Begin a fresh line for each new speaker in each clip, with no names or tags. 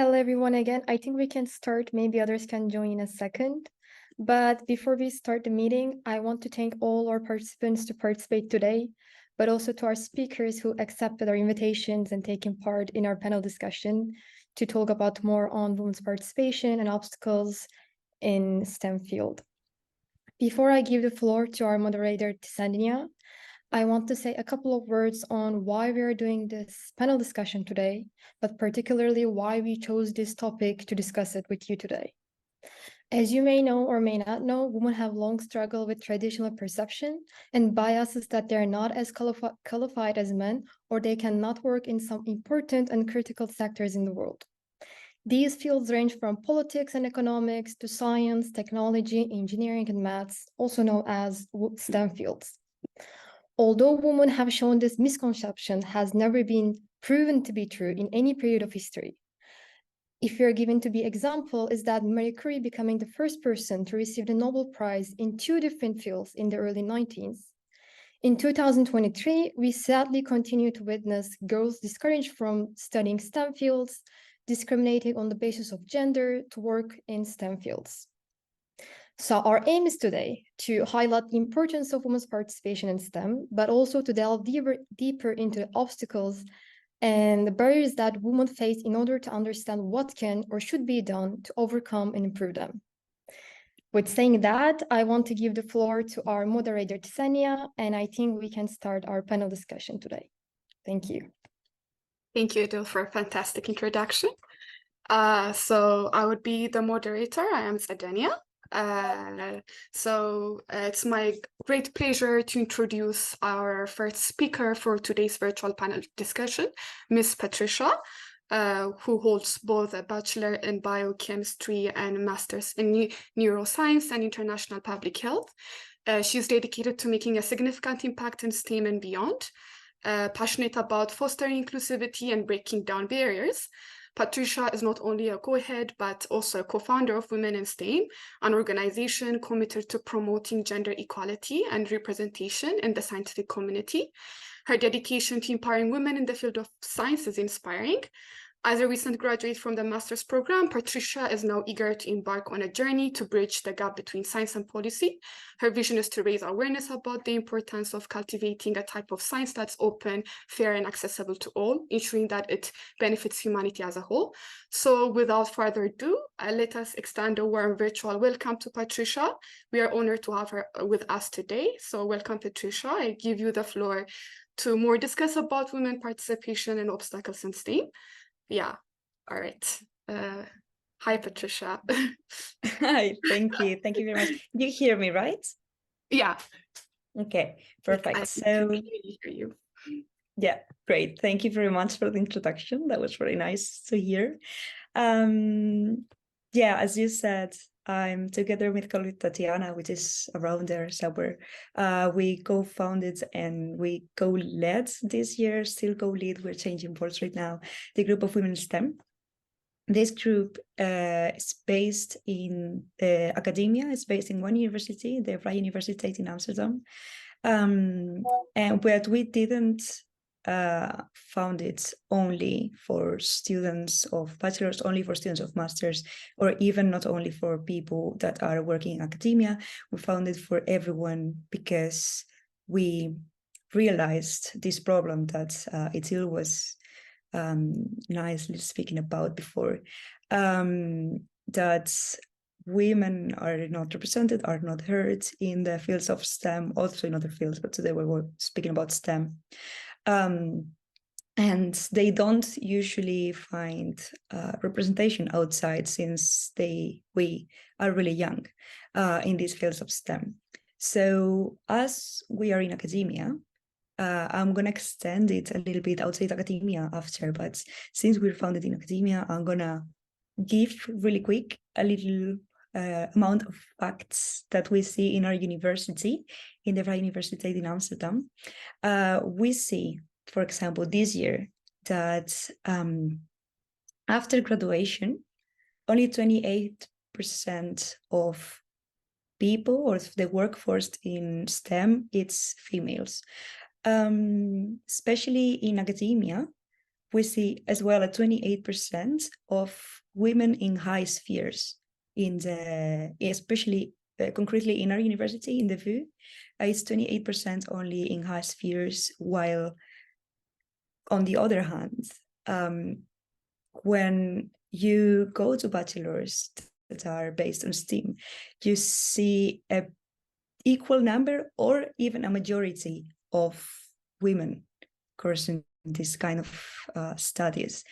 Hello, everyone, again. I think we can start. Maybe others can join in a second. But before we start the meeting, I want to thank all our participants to participate today, but also to our speakers who accepted our invitations and taken part in our panel discussion to talk about more on women's participation and obstacles in STEM field. Before I give the floor to our moderator, Tisania, I want to say a couple of words on why we are doing this panel discussion today, but particularly why we chose this topic to discuss it with you today. As you may know or may not know, women have long struggled with traditional perception and biases that they're not as qualified as men, or they cannot work in some important and critical sectors in the world. These fields range from politics and economics to science, technology, engineering, and maths, also known as STEM fields. Although women have shown this misconception has never been proven to be true in any period of history. If you're given to be example, is that Marie Curie becoming the first person to receive the Nobel Prize in two different fields in the early 19th. In 2023, we sadly continue to witness girls discouraged from studying STEM fields, discriminated on the basis of gender to work in STEM fields. So our aim is today to highlight the importance of women's participation in STEM, but also to delve deeper into the obstacles and the barriers that women face in order to understand what can or should be done to overcome and improve them. With saying that, I want to give the floor to our moderator, Tisania, and I think we can start our panel discussion today. Thank you.
Thank you, Adil, for a fantastic introduction. So I would be the moderator. I am Sadania. It's my great pleasure to introduce our first speaker for today's virtual panel discussion, Ms. Patricia, who holds both a bachelor in biochemistry and a master's in neuroscience and international public health. She's dedicated to making a significant impact in STEM and beyond, passionate about fostering inclusivity and breaking down barriers. Patricia is not only a co-head, but also a co-founder of Women in STEM, an organization committed to promoting gender equality and representation in the scientific community. Her dedication to empowering women in the field of science is inspiring. As a recent graduate from the master's program, Patricia is now eager to embark on a journey to bridge the gap between science and policy. Her vision is to raise awareness about the importance of cultivating a type of science that's open, fair, and accessible to all, ensuring that it benefits humanity as a whole. So without further ado, let us extend a warm virtual welcome to Patricia. We are honored to have her with us today. So welcome, Patricia. I give you the floor to more discuss about women participation and obstacles in STEM. Yeah, all right. Hi, Patricia.
Hi, thank you. Thank you very much. You hear me, right?
Yeah.
Okay, perfect.
I
so
really hear you.
Yeah, great. Thank you very much for the introduction. That was very nice to hear. Yeah, as you said, I'm together with colleague Tatiana, which is around there somewhere. We co-founded and we co-led this year, still co-lead, we're changing boards right now, the group of Women in STEM. This group is based in academia. It's based in one university, the Vrije Universiteit in Amsterdam. But we didn't found it only for students of bachelor's, only for students of master's, or even not only for people that are working in academia. We found it for everyone because we realized this problem that Itil was nicely speaking about before, that women are not represented, are not heard in the fields of STEM, also in other fields, but today we were speaking about STEM. And they don't usually find representation outside since we are really young in these fields of STEM. So as we are in academia, I'm going to extend it a little bit outside academia after, but since we're founded in academia, I'm going to give really quick a little amount of facts that we see in our university, in the Vrije Universiteit in Amsterdam. We see, for example, this year that after graduation, only 28% of people or the workforce in STEM, it's females. Especially in academia, we see as well a 28% of women in high spheres in the, especially concretely in our university, in the VU, it's 28% only in high spheres, while on the other hand, when you go to bachelors that are based on STEAM, you see a equal number or even a majority of women coursing this kind of studies.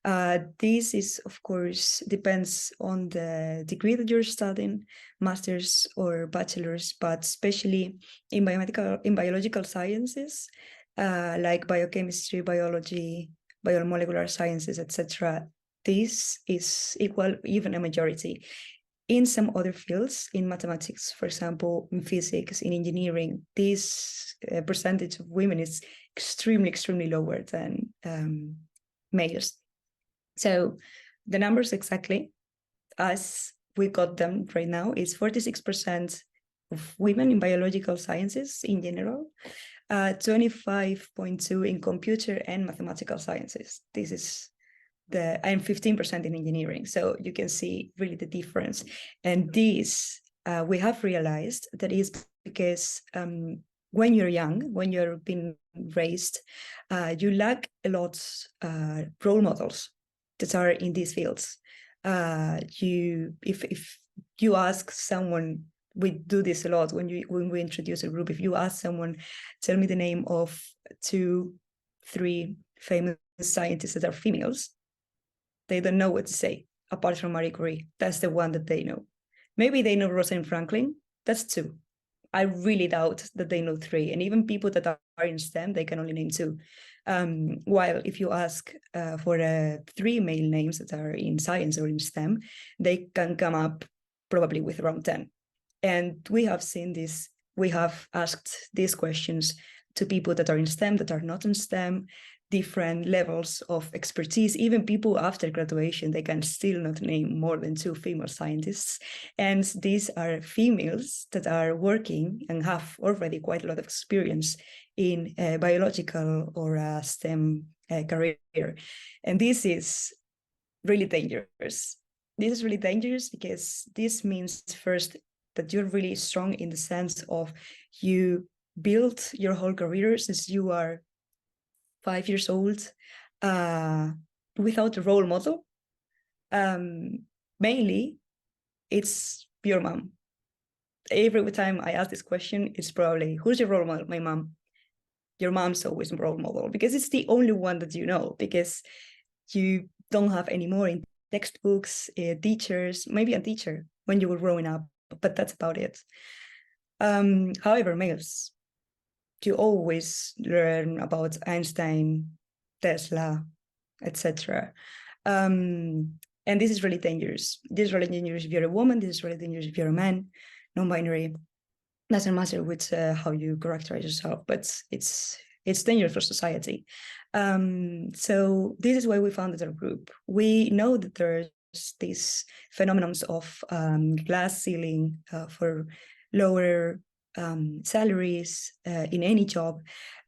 This is, of course, depends on the degree that you're studying, master's or bachelor's, but especially in biological sciences, like biochemistry, biology, biomolecular sciences, etc. This is equal, even a majority. In some other fields, in mathematics, for example, in physics, in engineering, this percentage of women is extremely, extremely lower than males. So the numbers exactly as we got them right now is 46% of women in biological sciences in general, 25.2% in computer and mathematical sciences. This is and 15% in engineering. So you can see really the difference. And this, we have realized that is because when you're young, when you're being raised, you lack a lot role models that are in these fields. If you ask someone, we do this a lot when we introduce a group. If you ask someone, tell me the name of 2, 3 famous scientists that are females, they don't know what to say, apart from Marie Curie. That's the one that they know. Maybe they know Rosalind Franklin. That's 2. I really doubt that they know 3. And even people that are in STEM, they can only name 2. While if you ask for 3 male names that are in science or in STEM, they can come up probably with around 10. And we have seen this. We have asked these questions to people that are in STEM, that are not in STEM, different levels of expertise. Even people after graduation, they can still not name more than 2 female scientists. And these are females that are working and have already quite a lot of experience in a biological or a STEM career. And this is really dangerous. This is really dangerous because this means first that you're really strong in the sense of you build your whole career since you are 5 years old without a role model. Mainly, it's your mom. Every time I ask this question, it's probably, who's your role model? My mom. Your mom's always a role model because it's the only one that you know, because you don't have any more in textbooks, teachers, maybe a teacher when you were growing up, but that's about it. However, males, you always learn about Einstein, Tesla, etc. And this is really dangerous. This is really dangerous if you're a woman. This is really dangerous if you're a man, non-binary. Doesn't matter which how you characterize yourself, but it's dangerous for society. So this is why we founded our group. We know that there's these phenomenons of glass ceiling for lower salaries in any job,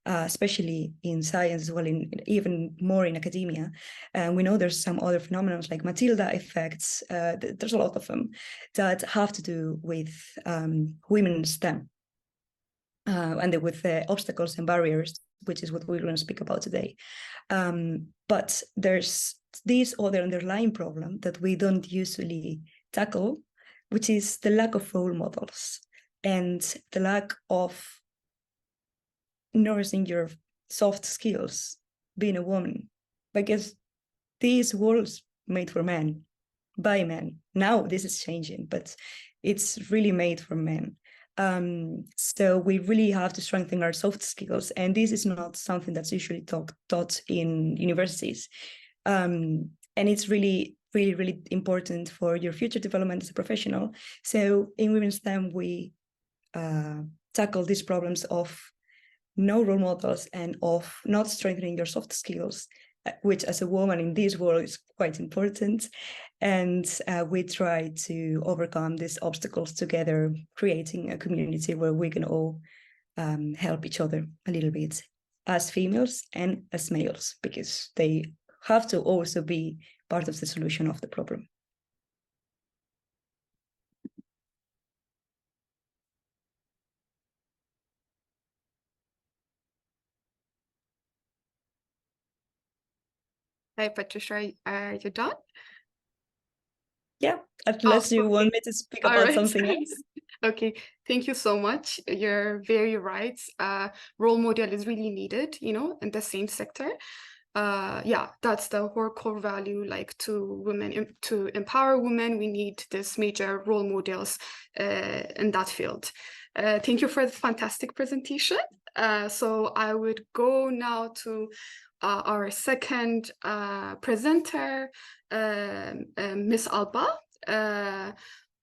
especially in science, as well, even more in academia. And we know there's some other phenomena like Matilda effects. There's a lot of them that have to do with women in STEM and with obstacles and barriers, which is what we're going to speak about today. But there's this other underlying problem that we don't usually tackle, which is the lack of role models and the lack of nourishing your soft skills being a woman, because this world's made for men, by men. Now this is changing, but it's really made for men. So we really have to strengthen our soft skills, and this is not something that's usually taught in universities. And it's really, really, really important for your future development as a professional. So in Women's STEM, we tackle these problems of no role models and of not strengthening your soft skills, which as a woman in this world is quite important. And we try to overcome these obstacles together, creating a community where we can all help each other a little bit, as females and as males, because they have to also be part of the solution of the problem.
Hey, Patricia, are you done?
Yeah, unless you want me to speak about
right.
something else.
Okay, thank you so much. You're very right. Role model is really needed, you know, in the same sector. Yeah, that's the whole core value, like to women, to empower women, we need this major role models in that field. Thank you for the fantastic presentation. So I would go now to our second presenter, Miss Alba.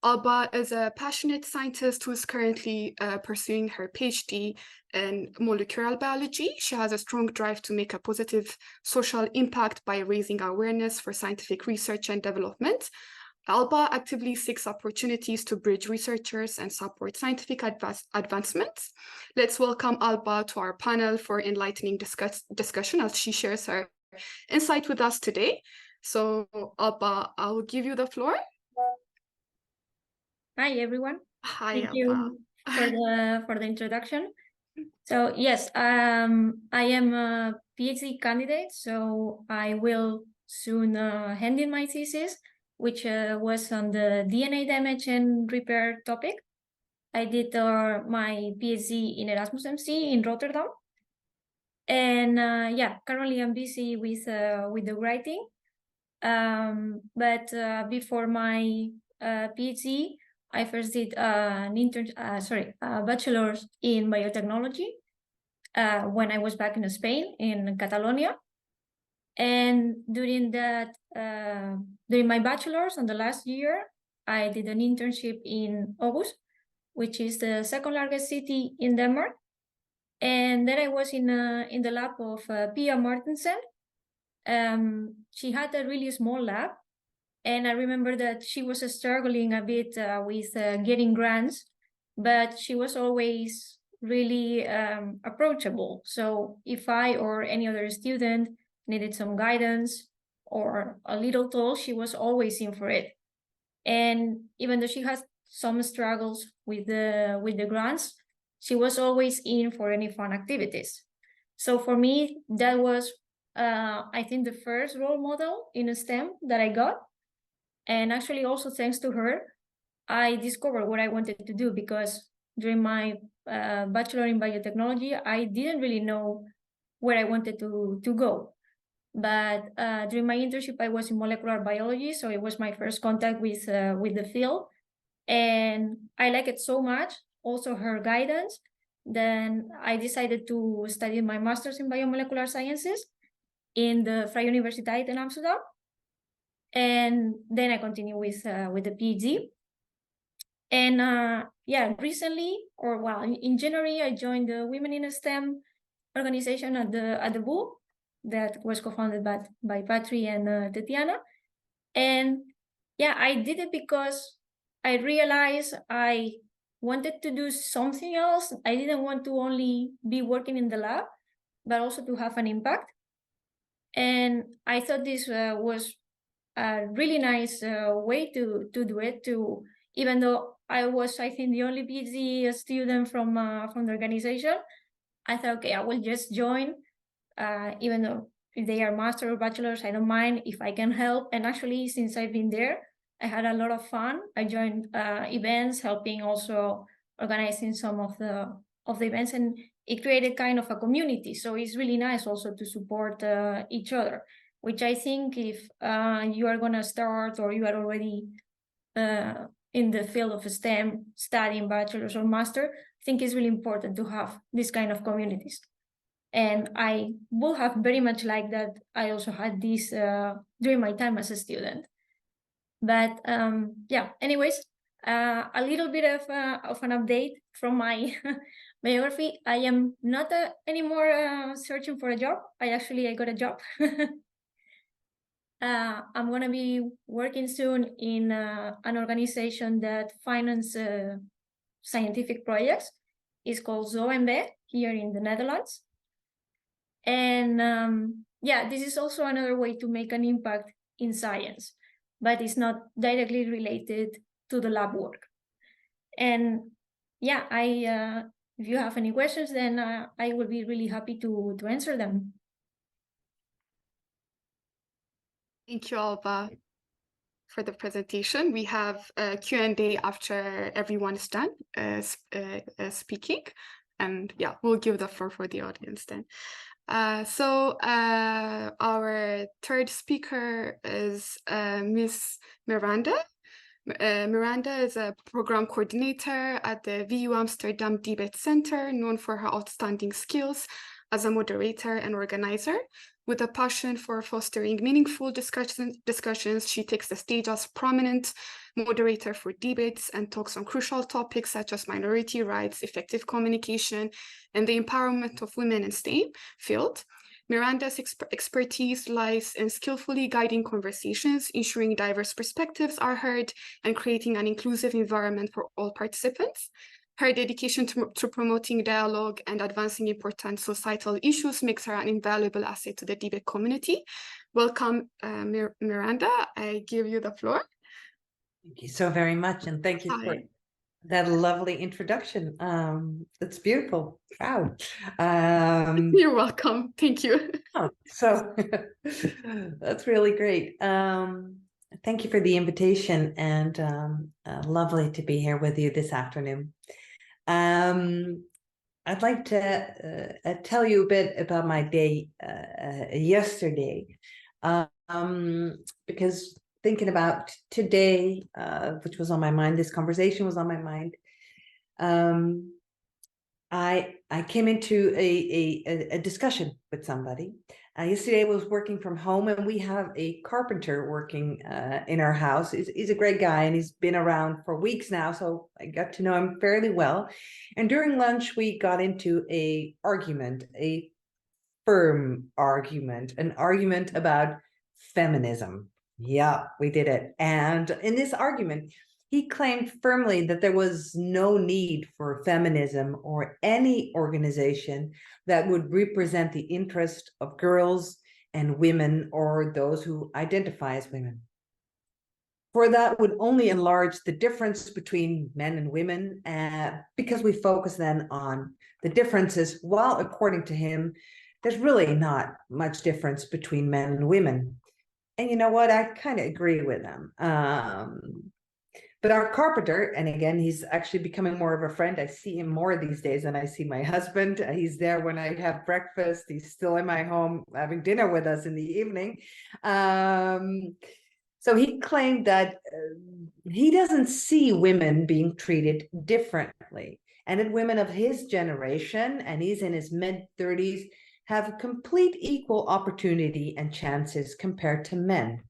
Alba is a passionate scientist who is currently pursuing her PhD in molecular biology. She has a strong drive to make a positive social impact by raising awareness for scientific research and development. Alba actively seeks opportunities to bridge researchers and support scientific advancements. Let's welcome Alba to our panel for enlightening discussion as she shares her insight with us today. So Alba, I'll give you the floor.
Hi everyone.
Hi,
Thank
Alba.
you for the introduction. So yes, I am a PhD candidate, so I will soon hand in my thesis, which was on the DNA damage and repair topic. I did my PhD in Erasmus MC in Rotterdam, and yeah, currently I'm busy with the writing. But before my PhD, I first did a bachelor's in biotechnology when I was back in Spain, in Catalonia. And during my bachelor's, on the last year, I did an internship in Aarhus, which is the second largest city in Denmark. And then I was in the lab of Pia Martensen. She had a really small lab, and I remember that she was struggling a bit with getting grants, but she was always really approachable. So if I or any other student needed some guidance or a little tool, she was always in for it. And even though she has some struggles with the grants, she was always in for any fun activities. So for me, that was, I think, the first role model in STEM that I got. And actually, also thanks to her, I discovered what I wanted to do, because during my bachelor in biotechnology, I didn't really know where I wanted to go. But during my internship, I was in molecular biology, so it was my first contact with the field. And I like it so much, also her guidance. Then I decided to study my master's in biomolecular sciences in the Vrije Universiteit in Amsterdam. And then I continue with the PhD. And yeah, recently, or well, in January, I joined the Women in STEM organization at the BU that was co-founded by Patri and Tatiana. And yeah, I did it because I realized I wanted to do something else. I didn't want to only be working in the lab, but also to have an impact. And I thought this was a really nice way to do it. Even though I was, I think, the only PhD student from the organization, I thought, okay, I will just join, even though if they are master or bachelors, I don't mind if I can help. And actually, since I've been there, I had a lot of fun. I joined events, helping also organizing some of the events, and it created kind of a community. So it's really nice also to support each other, which I think if you are gonna start or you are already in the field of STEM, studying bachelor's or master, I think it's really important to have this kind of communities. And I would have very much liked that I also had this during my time as a student. But yeah, anyways, a little bit of an update from my biography. I am not anymore searching for a job. I got a job. I'm going to be working soon in an organization that finances scientific projects. It's called ZOMB here in the Netherlands. And yeah, this is also another way to make an impact in science, but it's not directly related to the lab work. And yeah, if you have any questions, then I will be really happy to answer them.
Thank you, Alba, for the presentation. We have a Q&A after everyone is done speaking. And yeah, we'll give the floor for the audience then. So our third speaker is Miss Miranda. Miranda is a program coordinator at the VU Amsterdam Debate Center, known for her outstanding skills as a moderator and organizer. With a passion for fostering meaningful discussions, she takes the stage as prominent moderator for debates and talks on crucial topics such as minority rights, effective communication, and the empowerment of women in STEM field. Miranda's expertise lies in skillfully guiding conversations, ensuring diverse perspectives are heard, and creating an inclusive environment for all participants. Her dedication to promoting dialogue and advancing important societal issues makes her an invaluable asset to the debate community. Welcome, Miranda. I give you the floor.
Thank you so very much, and thank you for
Hi.
that lovely introduction. That's beautiful. Wow.
You're welcome. Thank you.
Oh, so that's really great. Thank you for the invitation, and lovely to be here with you this afternoon. I'd like to tell you a bit about my day yesterday, because thinking about today, which was on my mind, this conversation was on my mind. I came into a discussion with somebody. Yesterday I was working from home, and we have a carpenter working in our house. He's a great guy, and he's been around for weeks now, so I got to know him fairly well. And during lunch, we got into a firm argument, an argument about feminism. Yeah, we did it. And in this argument, he claimed firmly that there was no need for feminism or any organization that would represent the interest of girls and women or those who identify as women. For that would only enlarge the difference between men and women, because we focus then on the differences, while according to him, there's really not much difference between men and women. And you know what? I kind of agree with him. But our carpenter, and again, he's actually becoming more of a friend. I see him more these days than I see my husband. He's there when I have breakfast. He's still in my home having dinner with us in the evening. So he claimed that he doesn't see women being treated differently, and that women of his generation, and he's in his mid-30s, have complete equal opportunity and chances compared to men.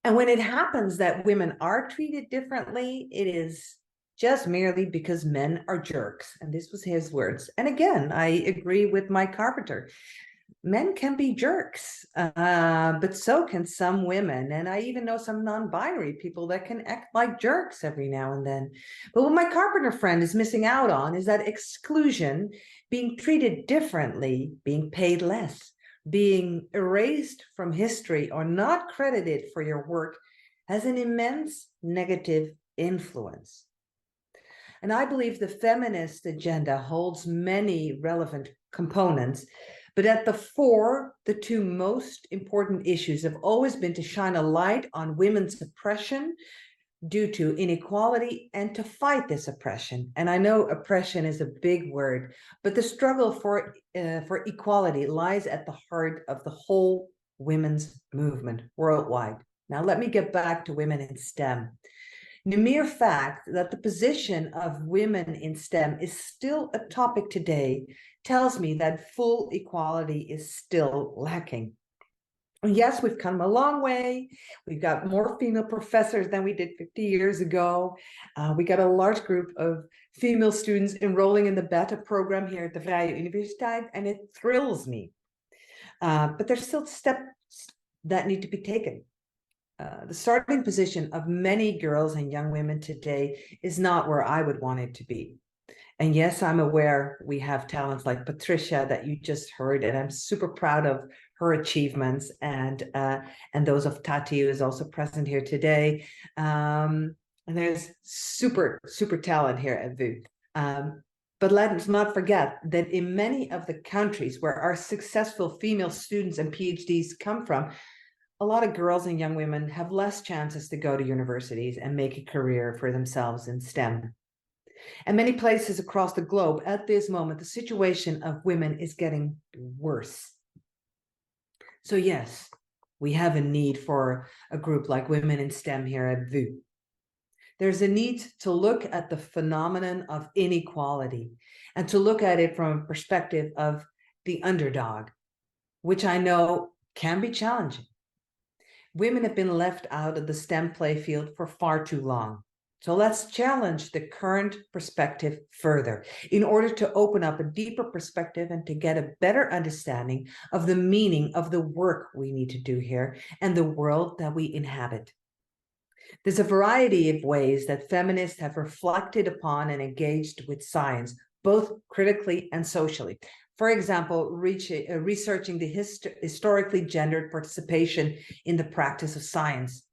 And when it happens that women are treated differently, it is just merely because men are jerks. And this was his words. And again, I agree with my carpenter. Men can be jerks, but so can some women. And I even know some non-binary people that can act like jerks every now and then. But what my carpenter friend is missing out on is that exclusion, being treated differently, being paid less, being erased from history or not credited for your work, has an immense negative influence. And I believe the feminist agenda holds many relevant components, but at the fore, the two most important issues have always been to shine a light on women's oppression due to inequality and to fight this oppression. And I know oppression is a big word, but the struggle for equality lies at the heart of the whole women's movement worldwide. Now, let me get back to women in STEM. The mere fact that the position of women in STEM is still a topic today tells me that full equality is still lacking. Yes, we've come a long way. We've got more female professors than we did 50 years ago. We got a large group of female students enrolling in the beta program here at the Vrije Universiteit, and it thrills me. But there's still steps that need to be taken. The starting position of many girls and young women today is not where I would want it to be. And yes, I'm aware we have talents like Patricia that you just heard, and I'm super proud of her achievements and those of Tati, who is also present here today. And there's super talent here at VU. But let's not forget that in many of the countries where our successful female students and PhDs come from, a lot of girls and young women have less chances to go to universities and make a career for themselves in STEM. And many places across the globe at this moment, the situation of women is getting worse. So yes, we have a need for a group like Women in STEM here at VU. There's a need to look at the phenomenon of inequality and to look at it from a perspective of the underdog, which I know can be challenging. Women have been left out of the STEM playfield for far too long. So let's challenge the current perspective further in order to open up a deeper perspective and to get a better understanding of the meaning of the work we need to do here and the world that we inhabit. There's a variety of ways that feminists have reflected upon and engaged with science, both critically and socially. For example, researching the historically gendered participation in the practice of science,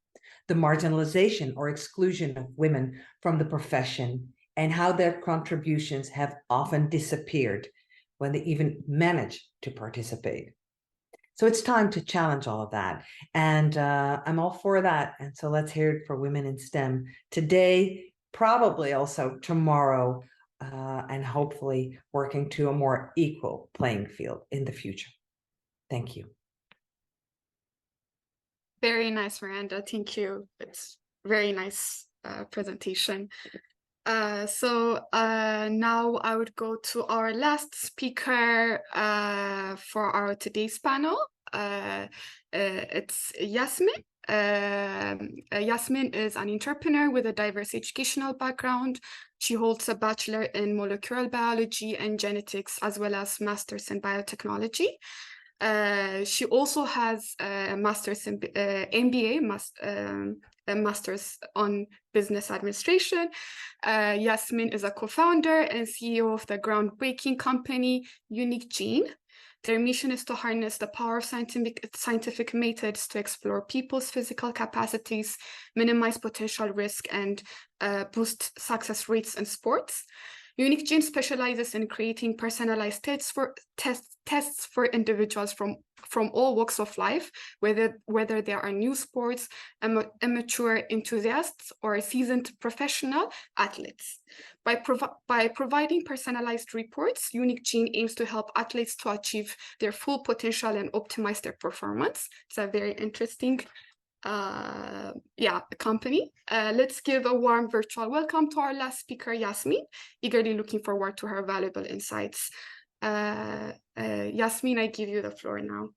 the marginalization or exclusion of women from the profession, and how their contributions have often disappeared when they even manage to participate. So it's time to challenge all of that. And I'm all for that. And so let's hear it for Women in STEM today, probably also tomorrow, and hopefully working to a more equal playing field in the future. Thank you.
Very nice, Miranda. Thank you. It's very nice presentation. So now I would go to our last speaker for our today's panel. It's Yasmin. Yasmin is an entrepreneur with a diverse educational background. She holds a bachelor in molecular biology and genetics, as well as master's in biotechnology. She also has a master's in MBA, a master's on business administration. Yasmin is a co-founder and CEO of the groundbreaking company Unique Gene. Their mission is to harness the power of scientific methods to explore people's physical capacities, minimize potential risk, and boost success rates in sports. Unique Gene specializes in creating personalized tests for individuals from all walks of life, whether they are new sports, amateur enthusiasts, or seasoned professional athletes. By providing personalized reports, Unique Gene aims to help athletes to achieve their full potential and optimize their performance. It's a very interesting company. Let's give a warm virtual welcome to our last speaker, Yasmin. Eagerly looking forward to her valuable insights. Yasmin, I give you the floor now.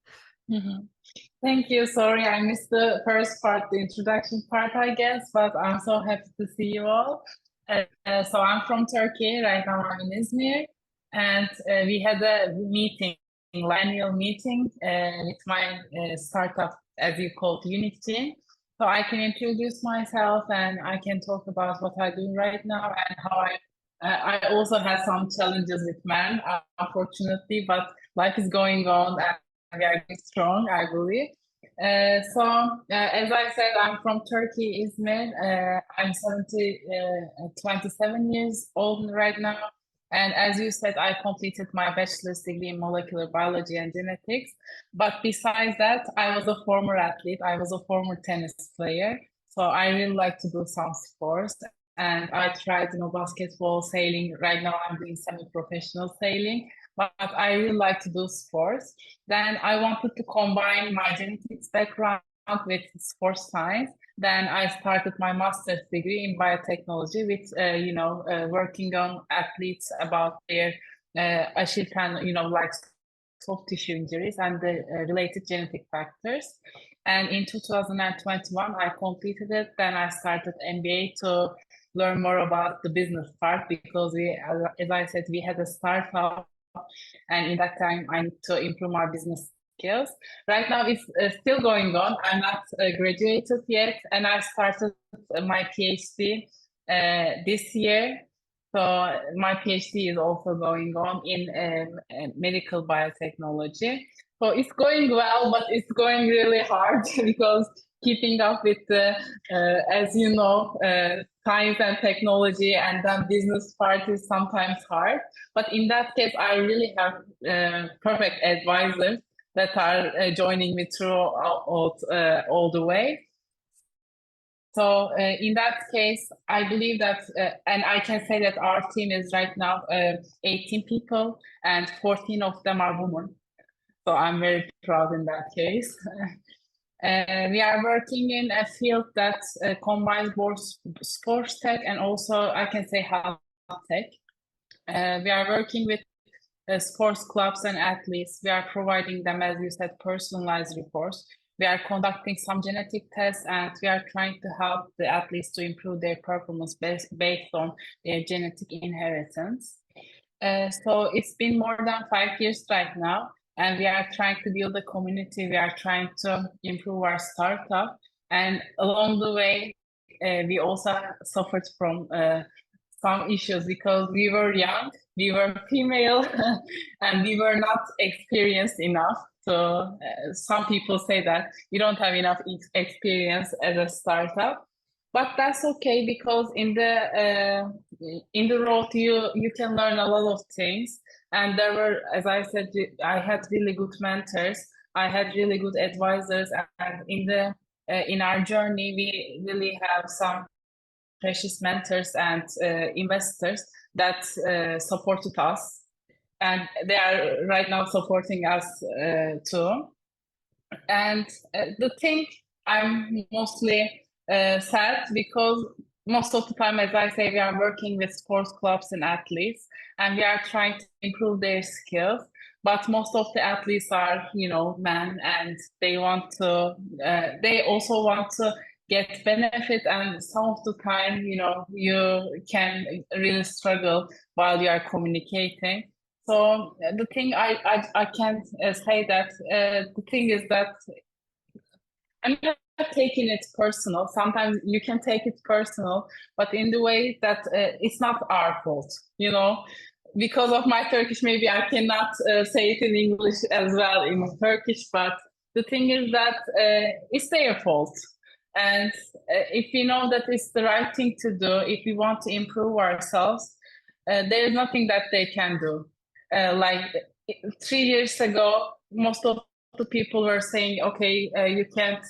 Thank you. Sorry, I missed the first part, the introduction part, I guess, but I'm so happy to see you all. So I'm from Turkey. Right now I'm in Izmir, and we had a meeting, annual meeting with my startup, as you called, Unique Gene. So I can introduce myself and I can talk about what I do right now and how I also had some challenges with men, unfortunately, but life is going on and we are strong, I believe. As I said, I'm from Turkey, Izmir. I'm 27 years old right now. And as you said, I completed my bachelor's degree in molecular biology and genetics. But besides that, I was a former athlete. I was a former tennis player. So I really like to do some sports. And I tried, basketball, sailing. Right now I'm doing semi-professional sailing. But I really like to do sports. Then I wanted to combine my genetics background with sports science. Then I started my master's degree in biotechnology with, working on athletes about their Achilles tendon, like soft tissue injuries and the related genetic factors. And in 2021, I completed it. Then I started MBA to learn more about the business part because we, as I said, we had a startup. And in that time, I need to improve my business skills. Right now, it's still going on. I'm not graduated yet, and I started my PhD this year. So my PhD is also going on in medical biotechnology. So it's going well, but it's going really hard because keeping up with the, as you know, science and technology and then business part is sometimes hard. But in that case, I really have perfect advisors that are joining me throughout all the way. So in that case, I believe that, and I can say that our team is right now 18 people and 14 of them are women. So I'm very proud in that case. We are working in a field that combines both sports tech and also I can say health tech. We are working with sports clubs and athletes. We are providing them, as you said, personalized reports. We are conducting some genetic tests and we are trying to help the athletes to improve their performance based on their genetic inheritance. So it's been more than 5 years right now, and we are trying to build a community. We are trying to improve our startup. And along the way, we also suffered from some issues because we were young, we were female, and we were not experienced enough. So some people say that you don't have enough experience as a startup, but that's okay because in the road you can learn a lot of things. And there were, as I said, I had really good mentors, I had really good advisors, and in our journey we really have some precious mentors and investors that supported us, and they are right now supporting us too. And the thing I'm mostly sad because most of the time, as I say, we are working with sports clubs and athletes, and we are trying to improve their skills. But most of the athletes are, men, and they want to. They also want to get benefit, and some of the time, you can really struggle while you are communicating. So the thing I can say that the thing is that I'm not taking it personal. Sometimes you can take it personal, but in the way that it's not our fault, Because of my Turkish, maybe I cannot say it in English as well in Turkish, but the thing is that it's their fault. And if we know that it's the right thing to do, if we want to improve ourselves, there is nothing that they can do. Like 3 years ago, most of the people were saying, okay, you can't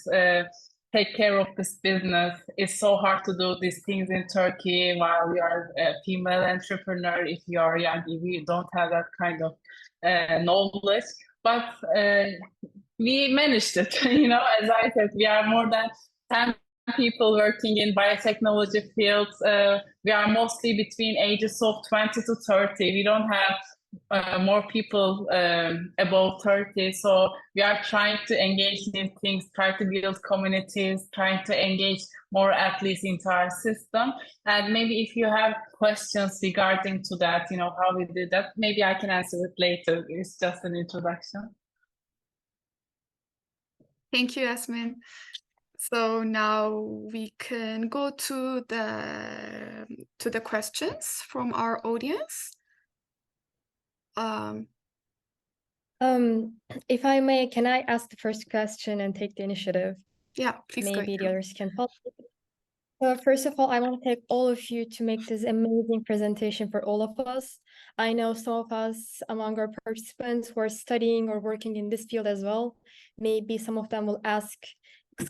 take care of this business. It's so hard to do these things in Turkey while you are a female entrepreneur. If you are young, if you don't have that kind of knowledge. But we managed it, as I said, we are more than 10 people working in biotechnology fields. We are mostly between ages of 20 to 30. We don't have more people above 30. So we are trying to engage in things, try to build communities, trying to engage more athletes into our system. And maybe if you have questions regarding to that, how we did that, maybe I can answer it later. It's just an introduction.
Thank you, Yasmin. So now we can go to the questions from our audience.
If I may, can I ask the first question and take the initiative?
Yeah, please go
Maybe
ahead.
the others can follow. First of all, I want to thank all of you to make this amazing presentation for all of us. I know some of us among our participants who are studying or working in this field as well. Maybe some of them will ask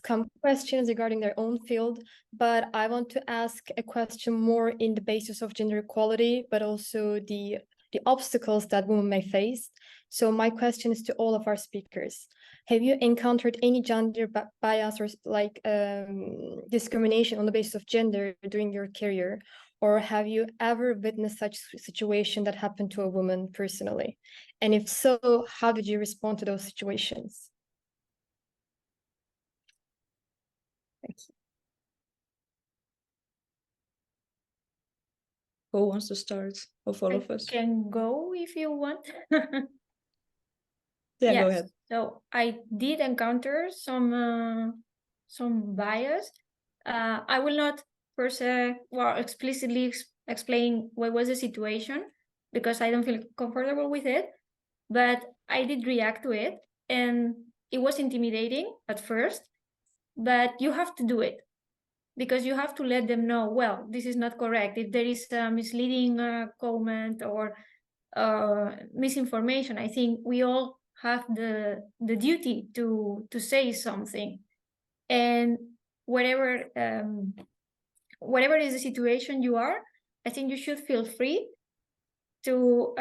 some questions regarding their own field, but I want to ask a question more in the basis of gender equality, but also the obstacles that women may face. So my question is to all of our speakers. Have you encountered any gender bias or discrimination on the basis of gender during your career? Or have you ever witnessed such situation that happened to a woman personally? And if so, how did you respond to those situations? Thank you.
Who wants to start of all of us?
I can go if you want.
Yeah,
Yes.
go ahead.
So I did encounter some bias. I will not per se, explicitly explain what was the situation, because I don't feel comfortable with it. But I did react to it, and it was intimidating at first, but you have to do it, because you have to let them know, well, this is not correct. If there is a misleading comment or misinformation, I think we all have the duty to say something. And whatever is the situation you are, I think you should feel free to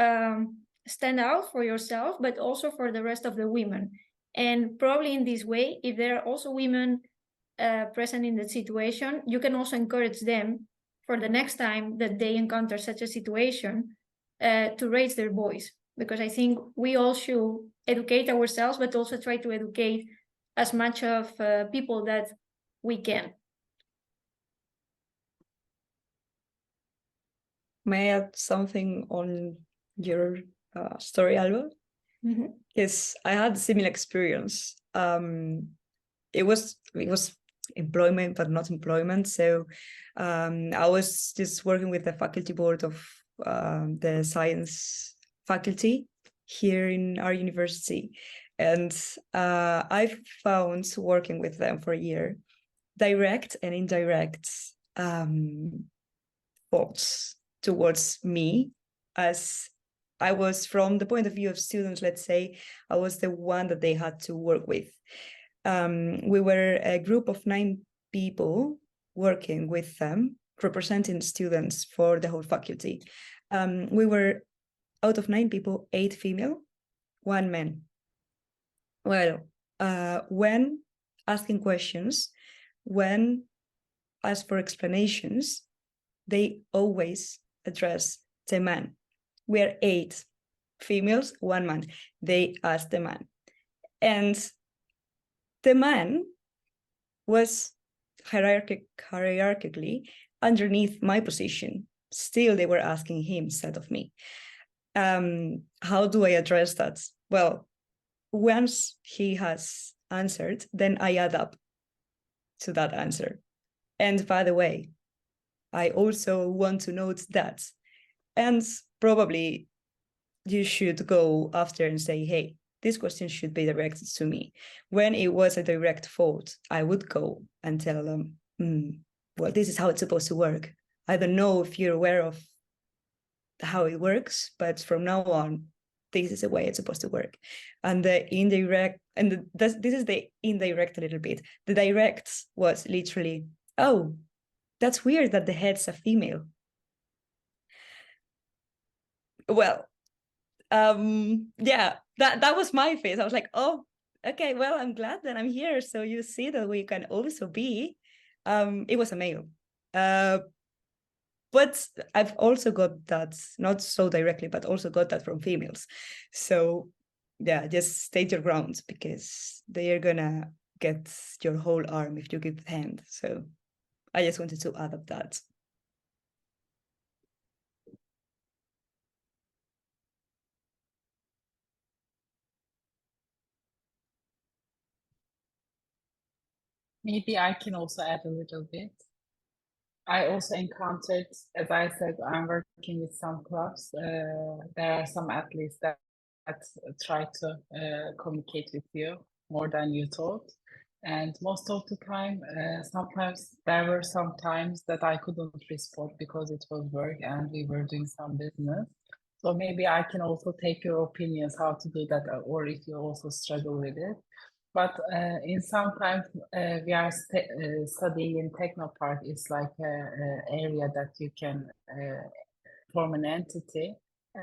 stand out for yourself, but also for the rest of the women. And probably in this way, if there are also women present in the situation, you can also encourage them for the next time that they encounter such a situation to raise their voice. Because I think we all should educate ourselves, but also try to educate as much of people that we can.
May I add something on your story, Alba?
Mm-hmm.
Yes, I had a similar experience. It was employment, but not employment. So I was just working with the faculty board of the science faculty here in our university. And I found, working with them for a year, direct and indirect thoughts towards me, as I was, from the point of view of students, let's say, I was the one that they had to work with. We were a group of 9 people working with them, representing students for the whole faculty. We were, out of 9 people, 8 female, 1 man. Well, when asking questions, when asked for explanations, they always address the man. We are 8 females, 1 man. They asked the man. And the man was hierarchically underneath my position. Still, they were asking him instead of me. How do I address that? Well, once he has answered, then I add up to that answer. And by the way, I also want to note that, and probably you should go after and say, hey, this question should be directed to me. When it was a direct fault, I would go and tell them, well, this is how it's supposed to work. I don't know if you're aware of how it works, but from now on, this is the way it's supposed to work. And the indirect, and this is the indirect a little bit. The direct was literally, oh, that's weird that the head's a female. Well, yeah, that was my face. I was like, oh, okay, well, I'm glad that I'm here. So you see that we can also be, it was a male. But I've also got that, not so directly, but also got that from females. So yeah, just state your grounds, because they are gonna get your whole arm if you give the hand. So I just wanted to add up that.
Maybe I can also add a little bit. I also encountered, as I said, I'm working with some clubs. There are some athletes that try to communicate with you more than you thought. And most of the time, sometimes there were some times that I couldn't respond because it was work and we were doing some business. So maybe I can also take your opinions how to do that, or if you also struggle with it. But in sometimes we are studying in Technopark. It's like an area that you can form an entity.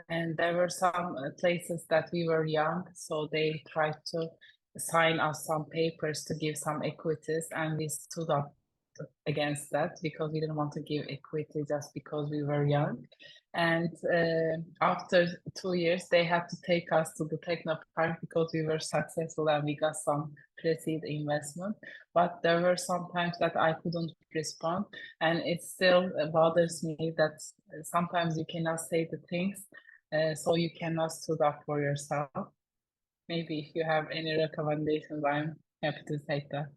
And there were some places that we were young, so they tried to sign us some papers to give some equities, and we stood up against that because we didn't want to give equity just because we were young. And after 2 years, they had to take us to the Technopark because we were successful and we got some pre-seed investment. But there were some times that I couldn't respond, and it still bothers me that sometimes you cannot say the things, so you cannot stood up for yourself. Maybe if you have any recommendations, I'm happy to take that.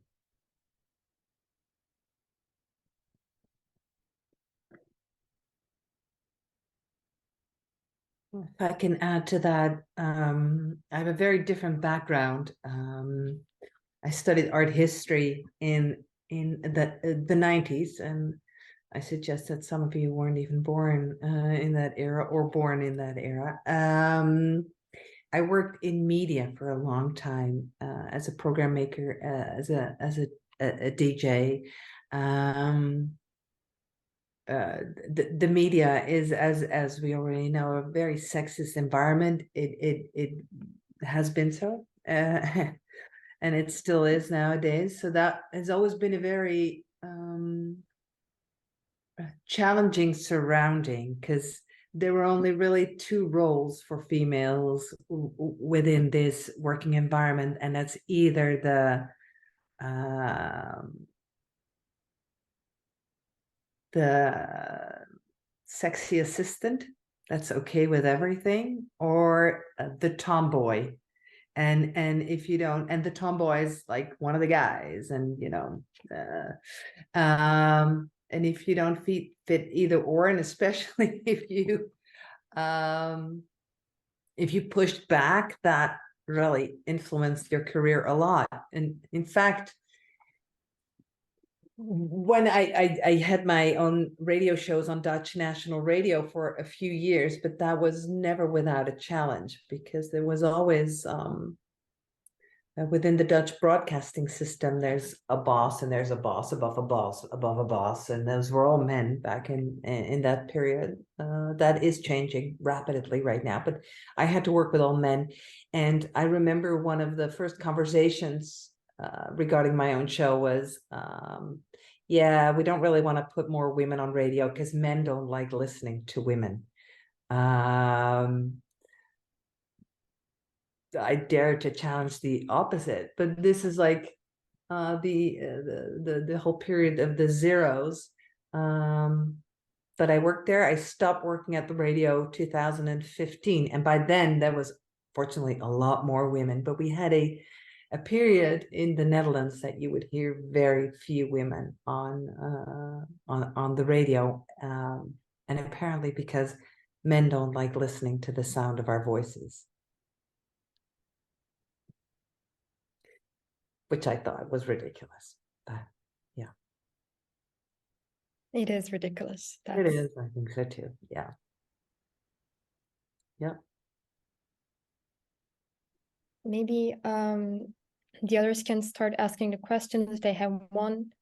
If I can add to that, I have a very different background. I studied art history in the 90s, and I suggest that some of you weren't even born in that era or born in that era. I worked in media for a long time as a program maker, as a DJ. The media is, as we already know, a very sexist environment. It has been so, and it still is nowadays. So that has always been a very challenging surrounding, because there were only really two roles for females within this working environment, and that's either the sexy assistant that's okay with everything, or the tomboy. And if you don't, and the tomboy is like one of the guys, and and if you don't fit either or, and especially if you pushed back, that really influenced your career a lot. And in fact, when I had my own radio shows on Dutch national radio for a few years, but that was never without a challenge, because there was always within the Dutch broadcasting system, there's a boss, and there's a boss above a boss above a boss, and those were all men back in that period. That is changing rapidly right now, but I had to work with all men. And I remember one of the first conversations regarding my own show was, yeah, we don't really want to put more women on radio because men don't like listening to women. I dare to challenge the opposite, but this is like the whole period of the zeros. But I worked there. I stopped working at the radio 2015, and by then there was fortunately a lot more women. But we had a period in the Netherlands that you would hear very few women on the radio, and apparently because men don't like listening to the sound of our voices, which I thought was ridiculous. But yeah,
It is ridiculous.
it is. I think so too. Yeah. Yeah.
Maybe the others can start asking the questions if they have one.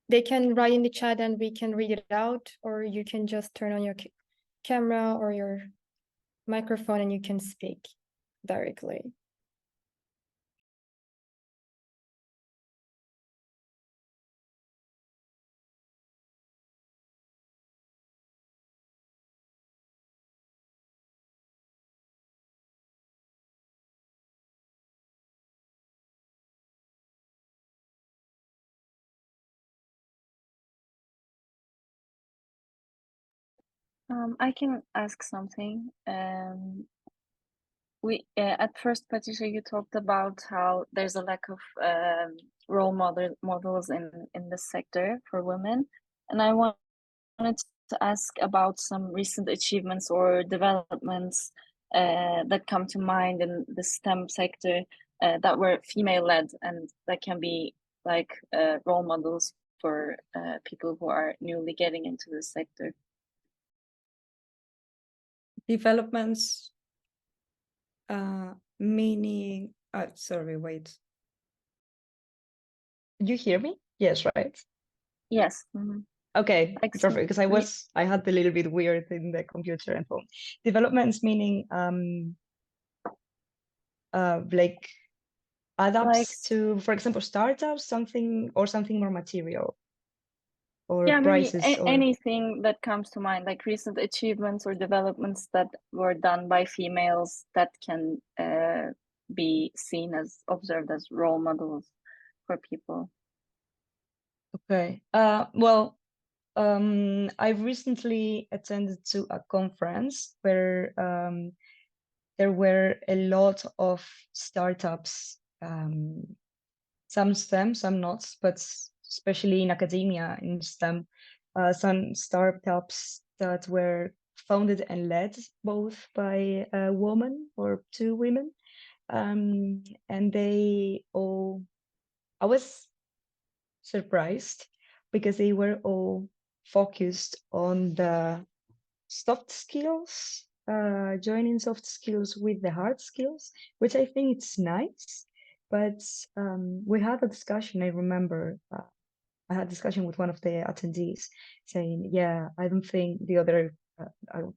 They can write in the chat and we can read it out, or you can just turn on your camera or your microphone and you can speak directly.
I can ask something. At first, Patricia, you talked about how there's a lack of role models in the sector for women, and I wanted to ask about some recent achievements or developments that come to mind in the STEM sector that were female-led and that can be like role models for people who are newly getting into the sector.
Developments, meaning, sorry, wait. You hear me? Yes, right?
Yes. Mm-hmm.
Okay,
Like
perfect. Because I had a little bit weird in the computer and phone. Developments meaning like adapts to, for example, startups, something more material, or
yeah, maybe
prices, or
anything that comes to mind, like recent achievements or developments that were done by females that can be seen as observed as role models for people.
Okay. Well, I recently attended to a conference where there were a lot of startups, some STEM, some not, but especially in academia in STEM, some startups that were founded and led both by a woman or two women. And they all, I was surprised because they were all focused on the soft skills, joining soft skills with the hard skills, which I think it's nice. But we had a discussion, I remember, I had a discussion with one of the attendees saying, yeah, I don't think the other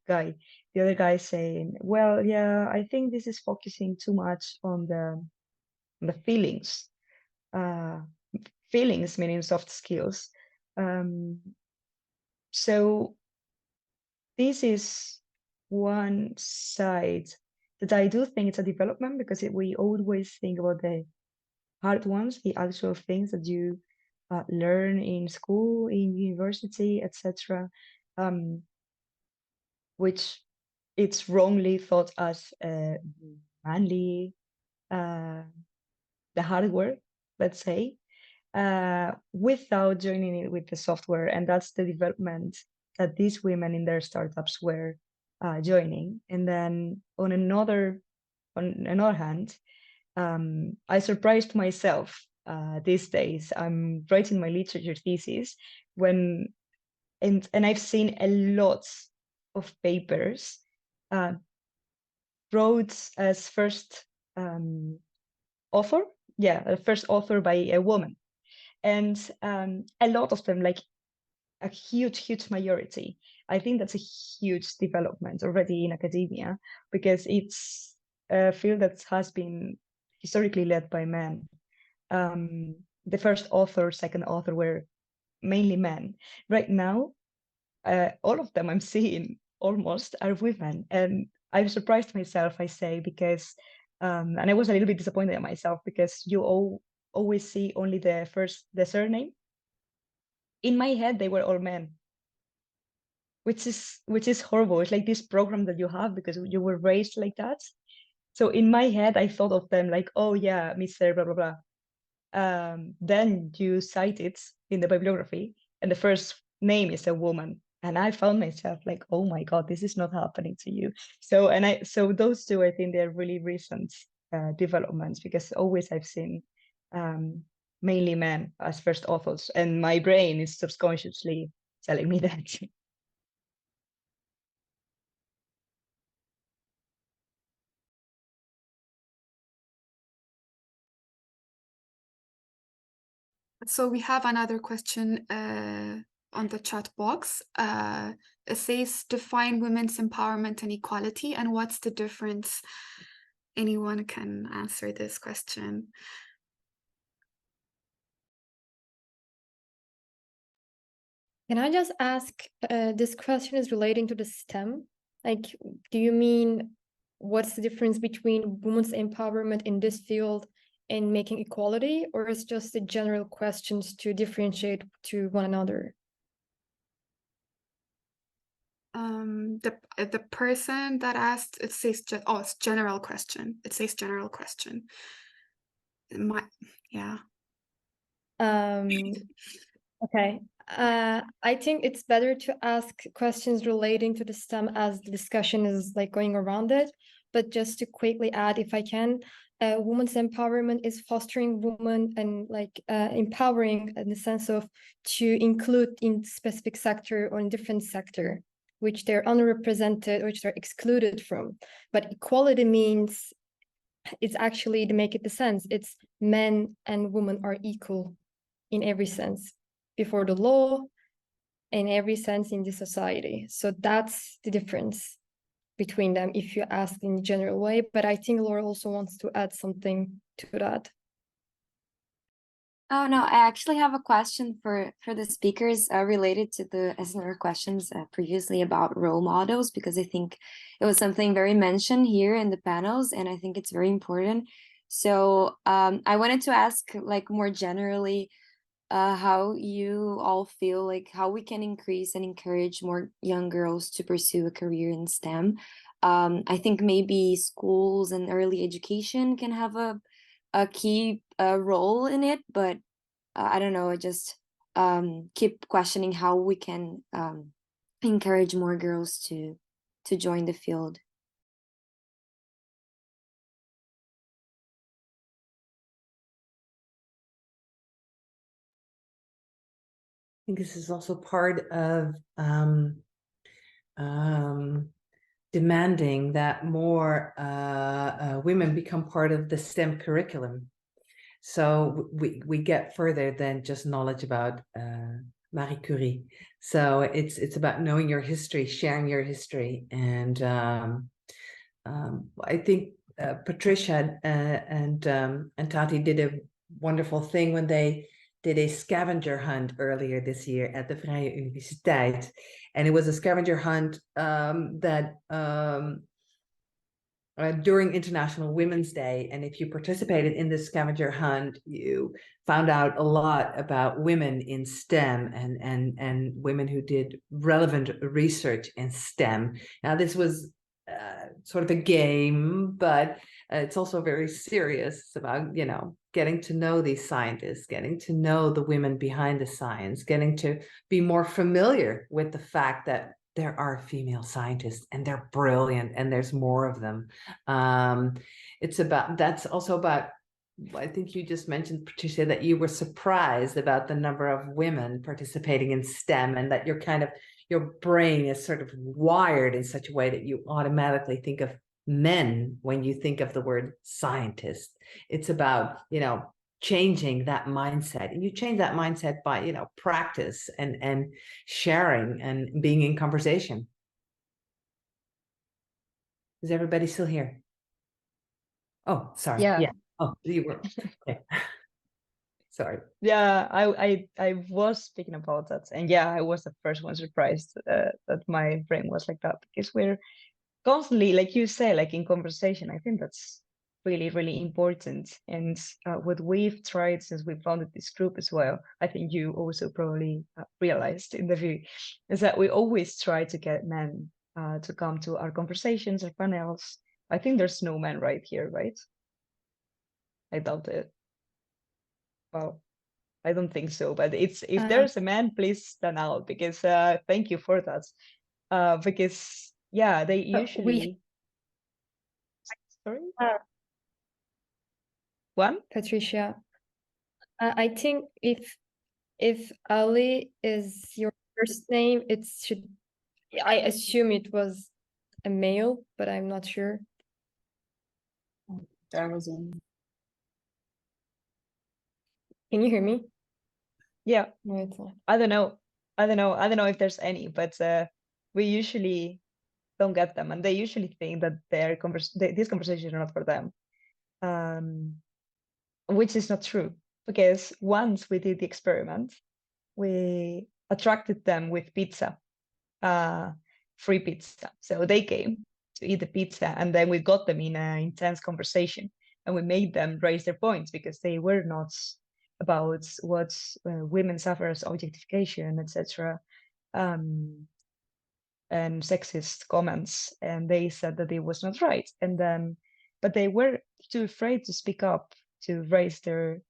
guy saying, well, yeah, I think this is focusing too much on the feelings, feelings meaning soft skills. So this is one side that I do think it's a development, because we always think about the hard ones, the actual things that you learn in school, in university, etc., which it's wrongly thought as manly, the hardware, let's say, without joining it with the software. And that's the development that these women in their startups were joining. And then on another hand, I surprised myself these days. I'm writing my literature thesis and I've seen a lot of papers wrote as first author, the first author by a woman. And a lot of them, like a huge majority. I think that's a huge development already in academia, because it's a field that has been historically led by men. The first author, second author were mainly men. Right now, all of them I'm seeing almost are women. And I've surprised myself, I say, because, and I was a little bit disappointed in myself, because you always see only the surname. In my head, they were all men, which is horrible. It's like this program that you have because you were raised like that. So in my head, I thought of them like, oh yeah, Mr. blah, blah, blah. Then you cite it in the bibliography, and the first name is a woman. And I found myself like, oh my God, this is not happening to you. So those two, I think they're really recent developments, because always I've seen mainly men as first authors, and my brain is subconsciously telling me that.
So we have another question on the chat box. It says, define women's empowerment and equality, and what's the difference? Anyone can answer this question.
Can I just ask, this question is relating to the STEM? Like, do you mean what's the difference between women's empowerment in this field and making equality, or is just the general questions to differentiate to one another?
The person that asked, it says, it's general question. It says general question. Yeah.
Okay. I think it's better to ask questions relating to the STEM as the discussion is like going around it. But just to quickly add, if I can, women's empowerment is fostering women and like empowering in the sense of to include in specific sector or in different sector, which they're underrepresented, which they're excluded from. But equality means it's actually, to make it the sense, it's men and women are equal in every sense before the law, in every sense in the society. So that's the difference between them, if you ask in a general way. But I think Laura also wants to add something to that.
Oh no, I actually have a question for the speakers related to the SNR questions previously about role models, because I think it was something very mentioned here in the panels, and I think it's very important. So I wanted to ask, like, more generally, how you all feel like how we can increase and encourage more young girls to pursue a career in STEM. I think maybe schools and early education can have a key role in it, but I don't know, I just keep questioning how we can encourage more girls to to join the field.
I think this is also part of demanding that more women become part of the STEM curriculum. So we get further than just knowledge about Marie Curie. So it's about knowing your history, sharing your history, and I think Patricia and Tati did a wonderful thing when they did a scavenger hunt earlier this year at the Vrije Universiteit. And it was a scavenger hunt that during International Women's Day. And if you participated in this scavenger hunt, you found out a lot about women in STEM and women who did relevant research in STEM. Now, this was sort of a game, but it's also very serious. It's about, you know, getting to know these scientists, getting to know the women behind the science, getting to be more familiar with the fact that there are female scientists and they're brilliant and there's more of them. It's about, that's also about, I think you just mentioned, Patricia, that you were surprised about the number of women participating in STEM, and that you're kind of, your brain is sort of wired in such a way that you automatically think of men when you think of the word scientist. It's about, you know, changing that mindset, and you change that mindset by, you know, practice and sharing and being in conversation. Is everybody still here? Oh, sorry.
Yeah.
Oh, you were. Okay. Sorry.
Yeah, I was speaking about that, and yeah, I was the first one surprised that my brain was like that, because we're constantly, like you say, like in conversation. I think that's really, really important. And what we've tried since we founded this group as well, I think you also probably realized in the view, is that we always try to get men to come to our conversations, our panels. I think there's no men right here, right? I doubt it. Well, I don't think so, but it's, if there's a man, please stand out, because thank you for that. Because yeah, they usually. Sorry. One?
Patricia, I think if Ali is your first name, it should, I assume it was a male, but I'm not sure.
There was one.
Can you hear me?
Yeah.
No, it's not.
I don't know if there's any, but we usually don't get them, and they usually think that these conversations are not for them, which is not true, because once we did the experiment, we attracted them with pizza, free pizza. So they came to eat the pizza, and then we got them in an intense conversation, and we made them raise their points, because they were not about what women suffer as objectification, etc., and sexist comments, and they said that it was not right. And then, but they were too afraid to speak up, to raise their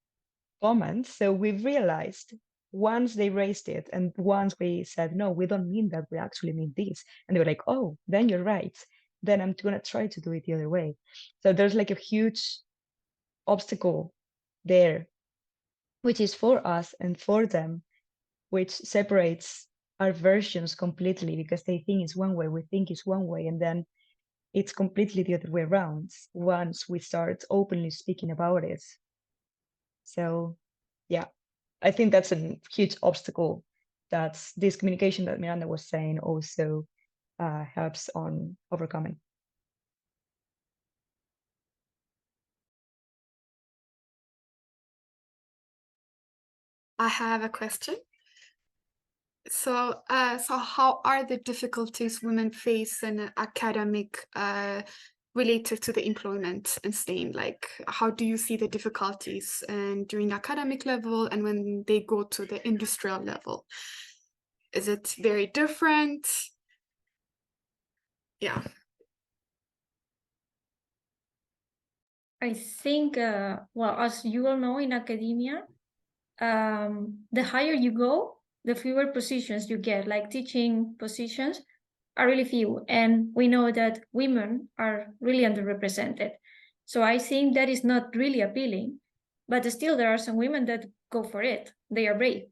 comments. So we realized, once they raised it, and once we said, no, we don't mean that, we actually mean this, and they were like, oh, then you're right, then I'm gonna try to do it the other way. So there's like a huge obstacle there, which is for us and for them, which separates our versions completely, because they think it's one way, we think it's one way, and then it's completely the other way around once we start openly speaking about it. So yeah, I think that's a huge obstacle that this communication that Miranda was saying also helps on overcoming.
I have a question. So how are the difficulties women face in academic related to the employment in STEAM? Like, how do you see the difficulties during academic level and when they go to the industrial level? Is it very different? Yeah.
I think, well, as you all know, in academia, the higher you go, the fewer positions you get, like teaching positions. are really few, and we know that women are really underrepresented. So I think that is not really appealing, but still there are some women that go for it. They are brave,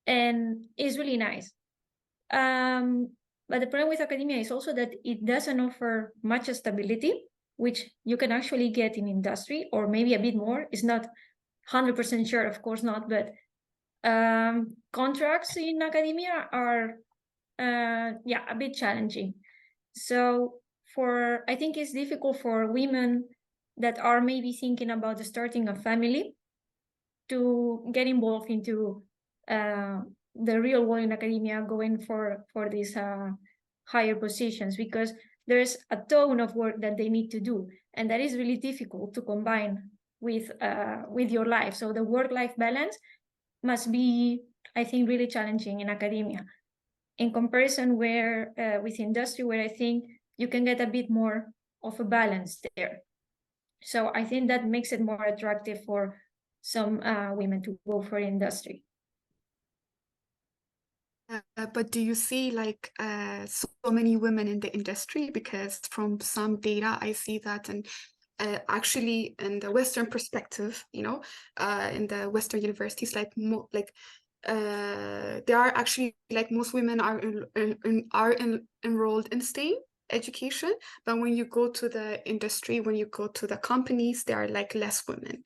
and it's really nice. But the problem with academia is also that it doesn't offer much stability, which you can actually get in industry, or maybe a bit more. It's not 100% sure, of course not, but contracts in academia are a bit challenging. So I think it's difficult for women that are maybe thinking about starting a family to get involved into the real world in academia, going for these higher positions, because there's a ton of work that they need to do, and that is really difficult to combine with your life. So the work-life balance must be, I think, really challenging in academia, in comparison with industry, where I think you can get a bit more of a balance there. So I think that makes it more attractive for some women to go for industry.
But do you see like so many women in the industry? Because from some data, I see that, and actually in the Western perspective, in the Western universities, there are actually like most women are enrolled in STEAM education, but when you go to the industry, when you go to the companies, there are like less women.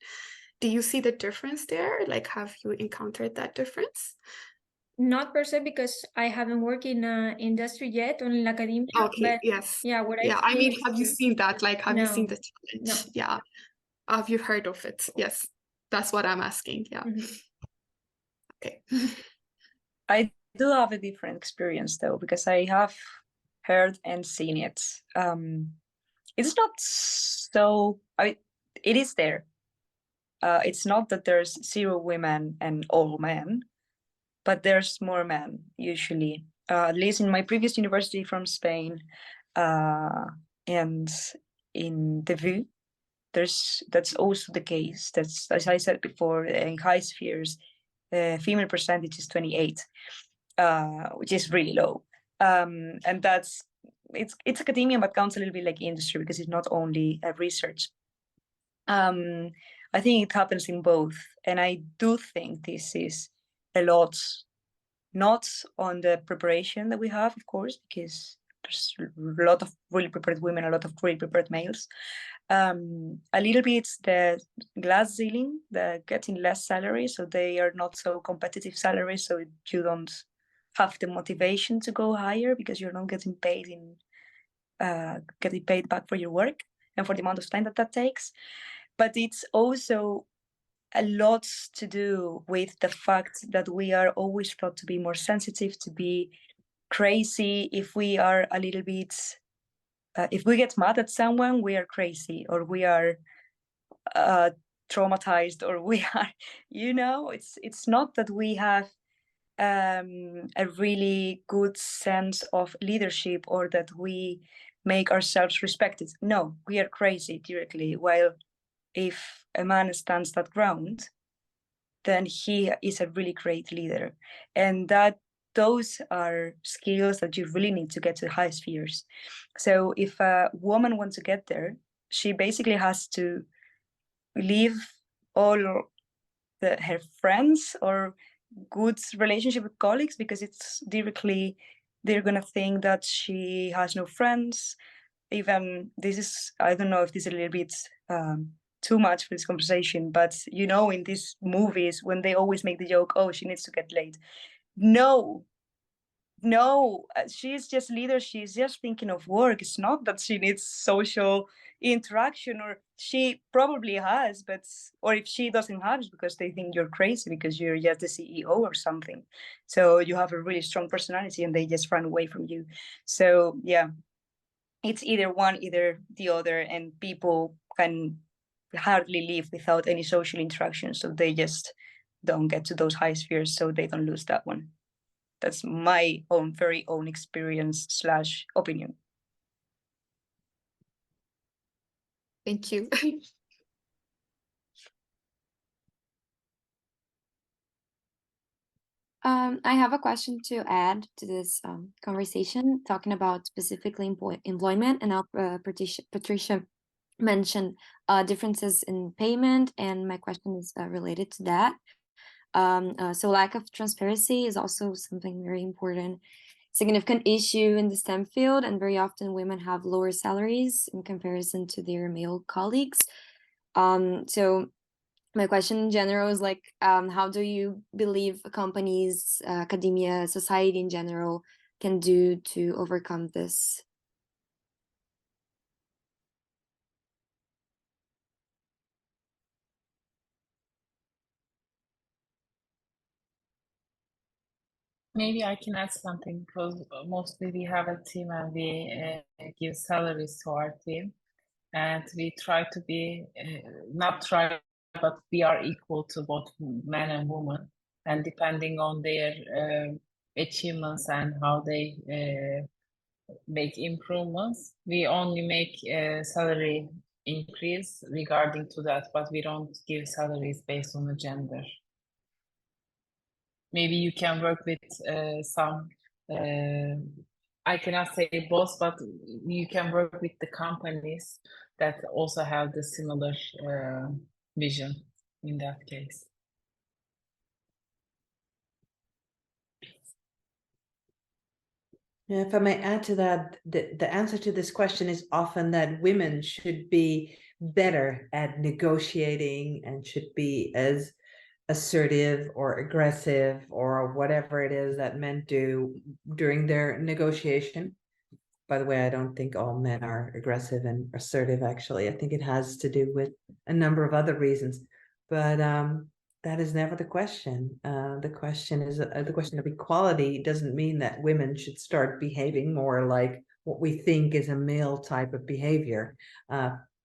Do you see the difference there? Like, have you encountered that difference?
Not per se, because I haven't worked in industry yet, only in academia.
Okay,
but
yes.
Yeah, what
Yeah, I mean, have you seen that? Like, have you seen
No,
the challenge?
no.
Yeah. Have you heard of it? Yes. That's what I'm asking. Yeah. Okay.
I do have a different experience though, because I have heard and seen it. It's not so, it is there. It's not that there's 0 women and all men, but there's more men usually. At least in my previous university from Spain, and in the VU, that's also the case. That's, as I said before, in high spheres, female percentage is 28, which is really low. And it's academia, but counts a little bit like industry, because it's not only research. I think it happens in both, and I do think this is a lot, not on the preparation that we have, of course, because there's a lot of really prepared women, a lot of really prepared males. A little bit the glass ceiling, the getting less salary, so they are not so competitive salaries, so you don't have the motivation to go higher because you're not getting paid back for your work and for the amount of time that takes. But it's also a lot to do with the fact that we are always thought to be more sensitive, to be crazy. If we are a little bit, if we get mad at someone, we are crazy, or we are traumatized, or we are, it's not that we have a really good sense of leadership, or that we make ourselves respected. No, we are crazy directly. While if a man stands that ground, then he is a really great leader. And those are skills that you really need to get to high spheres. So if a woman wants to get there, she basically has to leave all her friends or good relationship with colleagues, because it's directly, they're going to think that she has no friends. Even this is, I don't know if this is a little bit too much for this conversation, but in these movies, when they always make the joke, oh, she needs to get laid. No, she's just leader. She's just thinking of work. It's not that she needs social interaction, or she probably has, or if she doesn't have, it's because they think you're crazy because you're just the CEO or something. So you have a really strong personality and they just run away from you. So yeah, it's either one, either the other, and people can hardly live without any social interaction. So they just don't get to those high spheres, so they don't lose that one. That's my very own experience / opinion.
Thank you.
I have a question to add to this conversation, talking about specifically employment, and now Patricia mentioned differences in payment, and my question is related to that. So lack of transparency is also something very important, significant issue in the STEM field, and very often women have lower salaries in comparison to their male colleagues. So my question in general is like, how do you believe companies, academia, society in general can do to overcome this?
Maybe I can add something because mostly we have a team and we give salaries to our team, and we try to be not try, but we are equal to both men and women, and depending on their achievements and how they make improvements, we only make salary increase regarding to that, but we don't give salaries based on the gender. Maybe you can work with some, I cannot say boss, but you can work with the companies that also have the similar vision in that case.
Yeah, if I may add to that, the answer to this question is often that women should be better at negotiating and should be as assertive or aggressive or whatever it is that men do during their negotiation. By the way, I don't think all men are aggressive and assertive, actually. I think it has to do with a number of other reasons. But that is never the question. The question is the question of equality doesn't mean that women should start behaving more like what we think is a male type of behavior.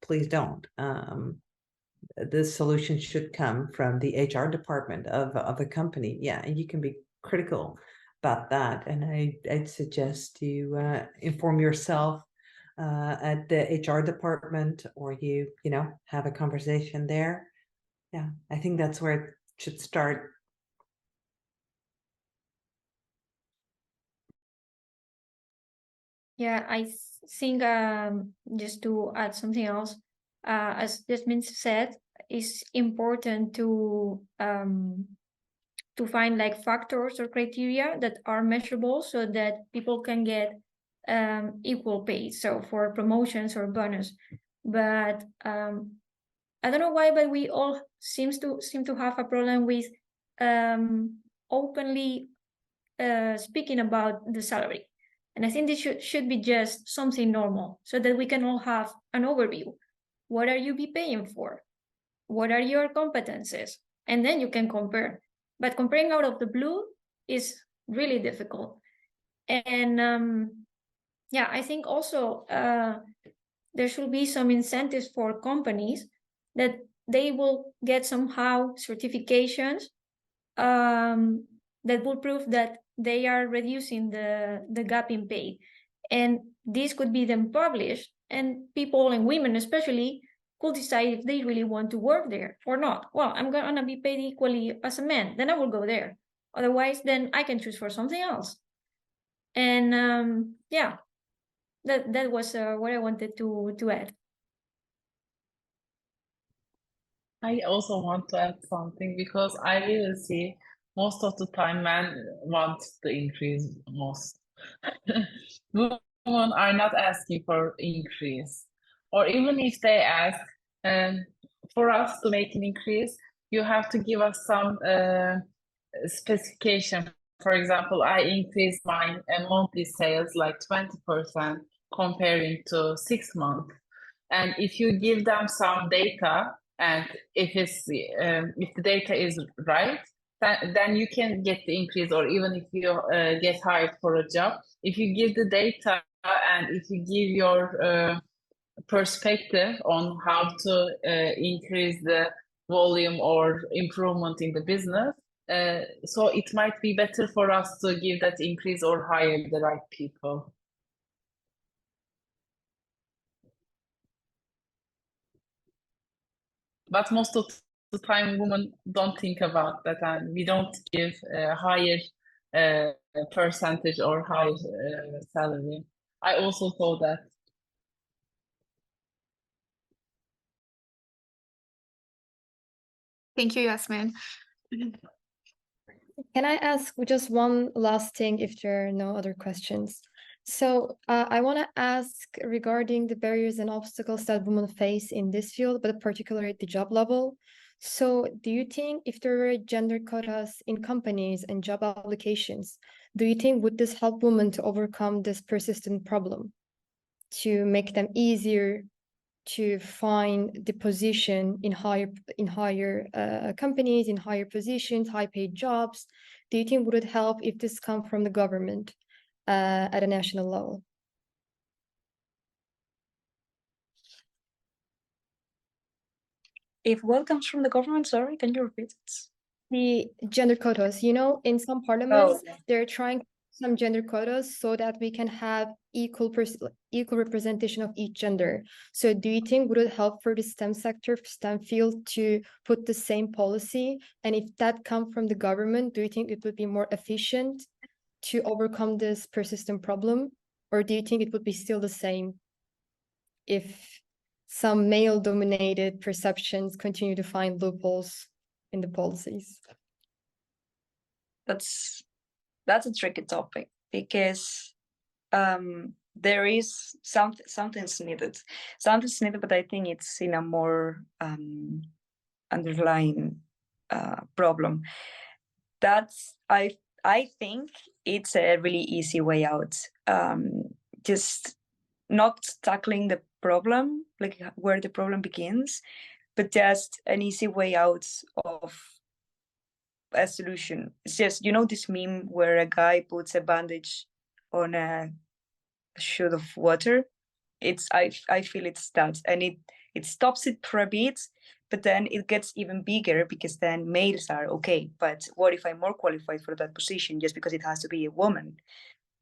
Please don't. The solution should come from the HR department of a company. Yeah, and you can be critical about that. And I'd suggest you inform yourself at the HR department, or you have a conversation there. Yeah, I think that's where it should start.
Yeah, I think just to add something else, as Jasmine said, it's important to find like factors or criteria that are measurable so that people can get equal pay. So for promotions or bonus, but I don't know why, but we all seem to have a problem with openly speaking about the salary. And I think this should be just something normal so that we can all have an overview. What are you be paying for? What are your competences? And then you can compare. But comparing out of the blue is really difficult. And yeah, I think also there should be some incentives for companies that they will get somehow certifications that will prove that they are reducing the gap in pay. And this could be then published, and people, and women especially, could decide if they really want to work there or not. Well, I'm gonna be paid equally as a man, then I will go there. Otherwise, then I can choose for something else. And yeah, that was what I wanted to add.
I also want to add something because I really see most of the time men want the increase most. Women are not asking for increase, or even if they ask, for us to make an increase, you have to give us some specification. For example, I increased my monthly sales like 20% comparing to 6 months. And if you give them some data, and if the data is right, then you can get the increase, or even if you get hired for a job, if you give the data and if you give your perspective on how to increase the volume or improvement in the business, so it might be better for us to give that increase or hire the right people. But most of the time women don't think about that, and we don't give a higher percentage or higher salary. I also saw that.
Thank you, Yasmin.
Can I ask just one last thing if there are no other questions? So I want to ask regarding the barriers and obstacles that women face in this field, but particularly at the job level. So do you think if there were gender quotas in companies and job applications, do you think would this help women to overcome this persistent problem, to make them easier to find the position in higher companies, in higher positions, high paid jobs? Do you think would it help if this come from the government at a national level?
If what comes from the government, sorry, can you repeat it?
The gender quotas, you know, in some parliaments, they're trying some gender quotas so that we can have equal representation of each gender. So do you think would it help for the STEM sector, STEM field, to put the same policy? And if that come from the government, do you think it would be more efficient to overcome this persistent problem? Or do you think it would be still the same if some male-dominated perceptions continue to find loopholes in the policies?
That's a tricky topic because there is something's needed, but I think it's in a more underlying problem. That's I think it's a really easy way out. Just not tackling the problem, like where the problem begins, but just an easy way out of a solution. It's just, you know, this meme where a guy puts a bandage on a shoot of water. I feel it's that, and it stops it for a bit, but then it gets even bigger because then males are okay. But what if I'm more qualified for that position just because it has to be a woman?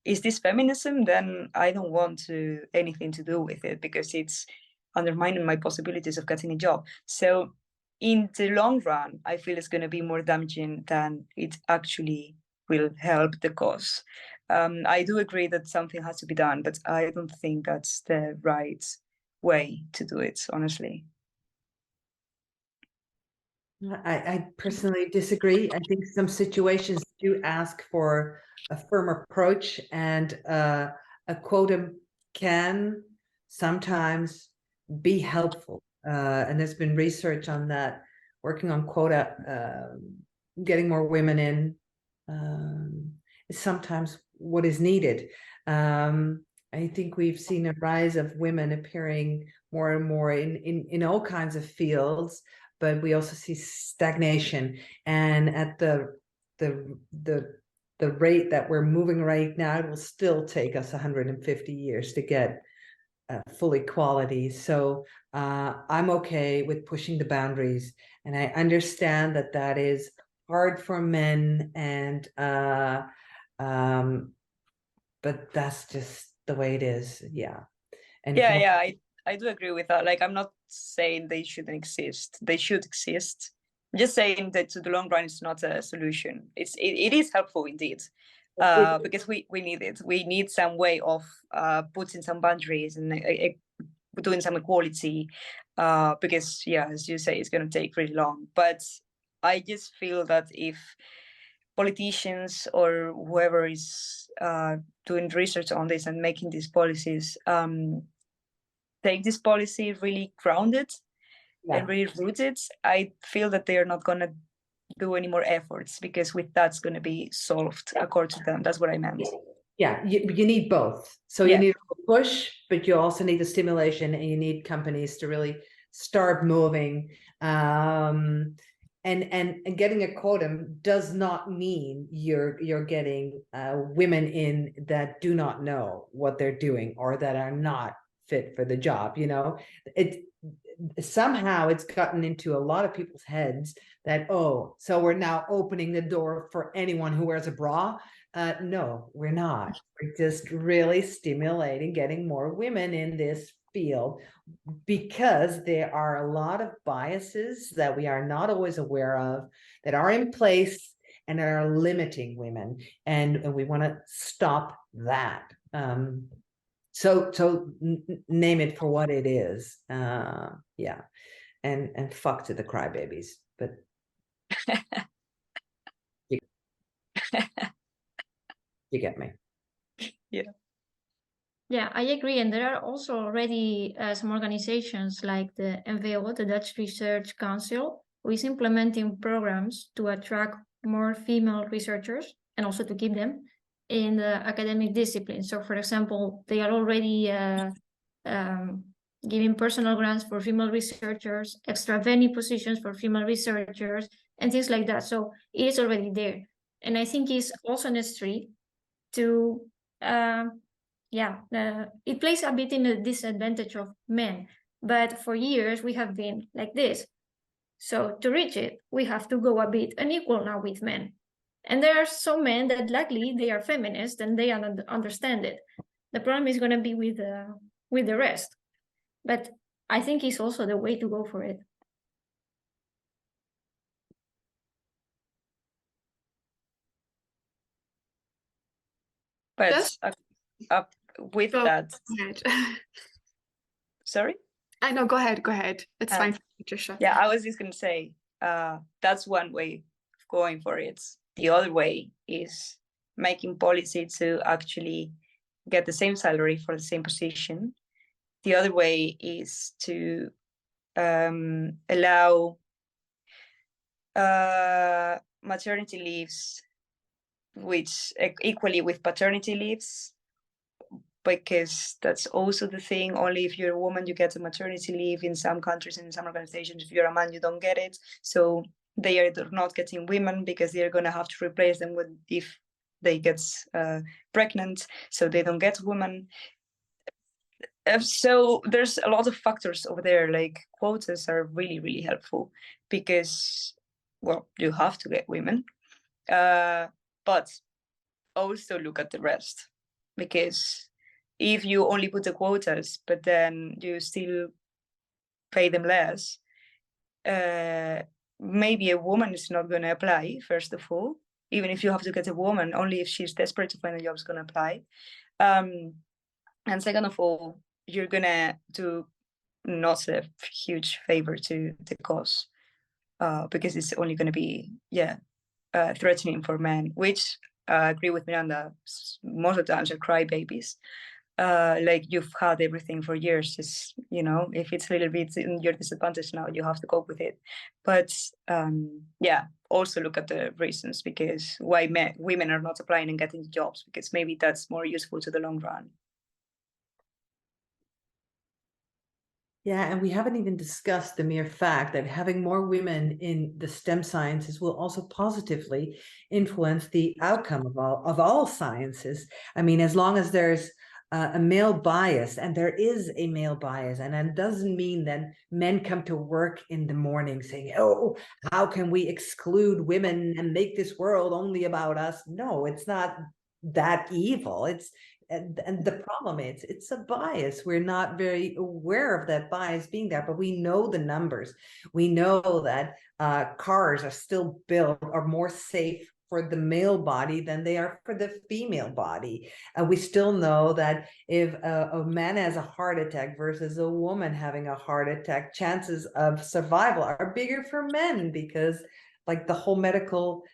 Is this feminism? Then I don't want anything to do with it because it's undermining my possibilities of getting a job. So in the long run, I feel it's going to be more damaging than it actually will help the cause. I do agree that something has to be done, but I don't think that's the right way to do it, honestly.
I personally disagree. I think some situations do ask for a firm approach, and a quota can sometimes be helpful. And there's been research on that, working on quota, getting more women in is sometimes what is needed. I think we've seen a rise of women appearing more and more in all kinds of fields, but we also see stagnation. And at the rate that we're moving right now, it will still take us 150 years to get full equality. So I'm okay with pushing the boundaries, and I understand that that is hard for men, and but that's just the way it is. Yeah. And
I do agree with that. Like, I'm not saying they shouldn't exist. They should exist. I'm just saying that to the long run, it's not a solution. It is helpful indeed, because we need it. We need some way of putting some boundaries and doing some equality, because, yeah, as you say, it's going to take really long. But I just feel that if politicians or whoever is doing research on this and making these policies take this policy really grounded and really rooted, I feel that they are not going to do any more efforts, because with that's going to be solved according to them. That's what I meant.
Yeah, you need both. So you need a push, but you also need the stimulation, and you need companies to really start moving. And getting a quota does not mean you're getting women in that do not know what they're doing or that are not fit for the job. You know, somehow it's gotten into a lot of people's heads that, oh, so we're now opening the door for anyone who wears a bra. No, we're not. We're just really stimulating getting more women in this field because there are a lot of biases that we are not always aware of that are in place and are limiting women, and we want to stop that. So name it for what it is. Yeah, and fuck to the crybabies, but you get me.
Yeah, I agree. And there are also already some organizations like the NVO, the Dutch Research Council, who is implementing programs to attract more female researchers and also to keep them in the academic discipline. So, for example, they are already giving personal grants for female researchers, extra venue positions for female researchers, and things like that. So it is already there. And I think it's also necessary to it plays a bit in the disadvantage of men, but for years we have been like this. So to reach it, we have to go a bit unequal now with men. And there are some men that luckily they are feminist and they understand it. The problem is going to be with the rest. But I think it's also the way to go for it.
But
Yes.
with
So,
that,
go ahead.
sorry?
I know, go ahead. It's fine, Patricia.
Yeah, I was just going to say, that's one way of going for it. The other way is making policy to actually get the same salary for the same position. The other way is to allow maternity leaves, which equally with paternity leaves, because that's also the thing. Only if you're a woman, you get a maternity leave in some countries and in some organizations. If you're a man, you don't get it. So they are not getting women because they're going to have to replace them with if they get pregnant. So they don't get women. So there's a lot of factors over there. Like quotas are really, really helpful because, well, you have to get women. But also look at the rest, because if you only put the quotas, but then you still pay them less, maybe a woman is not going to apply, first of all. Even if you have to get a woman, only if she's desperate to find a job is going to apply. And second of all, you're going to do not a huge favor to the cause, because it's only going to be, threatening for men, which I agree with Miranda, most of the times are crybabies. Like you've had everything for years, just, if it's a little bit in your disadvantage now, you have to cope with it. But also look at the reasons, because why women are not applying and getting jobs, because maybe that's more useful to the long run.
Yeah, and we haven't even discussed the mere fact that having more women in the STEM sciences will also positively influence the outcome of all sciences. I mean, as long as there's a male bias, and there is a male bias, and that doesn't mean that men come to work in the morning saying, oh, how can we exclude women and make this world only about us? No, it's not that evil. And the problem is it's a bias. We're not very aware of that bias being there, but we know the numbers. We know that cars are still built are more safe for the male body than they are for the female body. And we still know that if a man has a heart attack versus a woman having a heart attack, chances of survival are bigger for men, because like the whole medical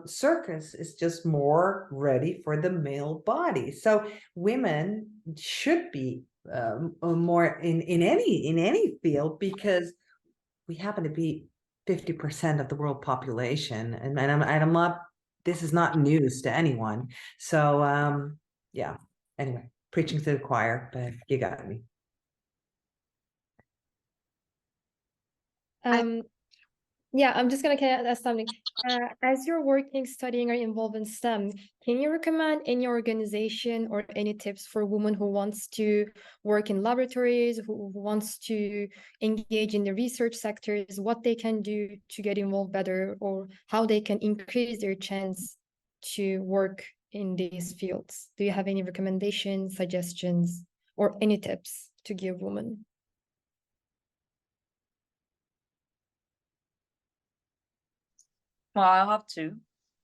circus is just more ready for the male body. So women should be more in any field, because we happen to be 50% of the world population, and I'm not, this is not news to anyone. So anyway, preaching to the choir, but you got me.
Yeah, I'm just gonna ask something. As you're working, studying, or involved in STEM, can you recommend any organization or any tips for women who wants to work in laboratories, who wants to engage in the research sectors, what they can do to get involved better, or how they can increase their chance to work in these fields? Do you have any recommendations, suggestions, or any tips? to give women.
Well, I have two.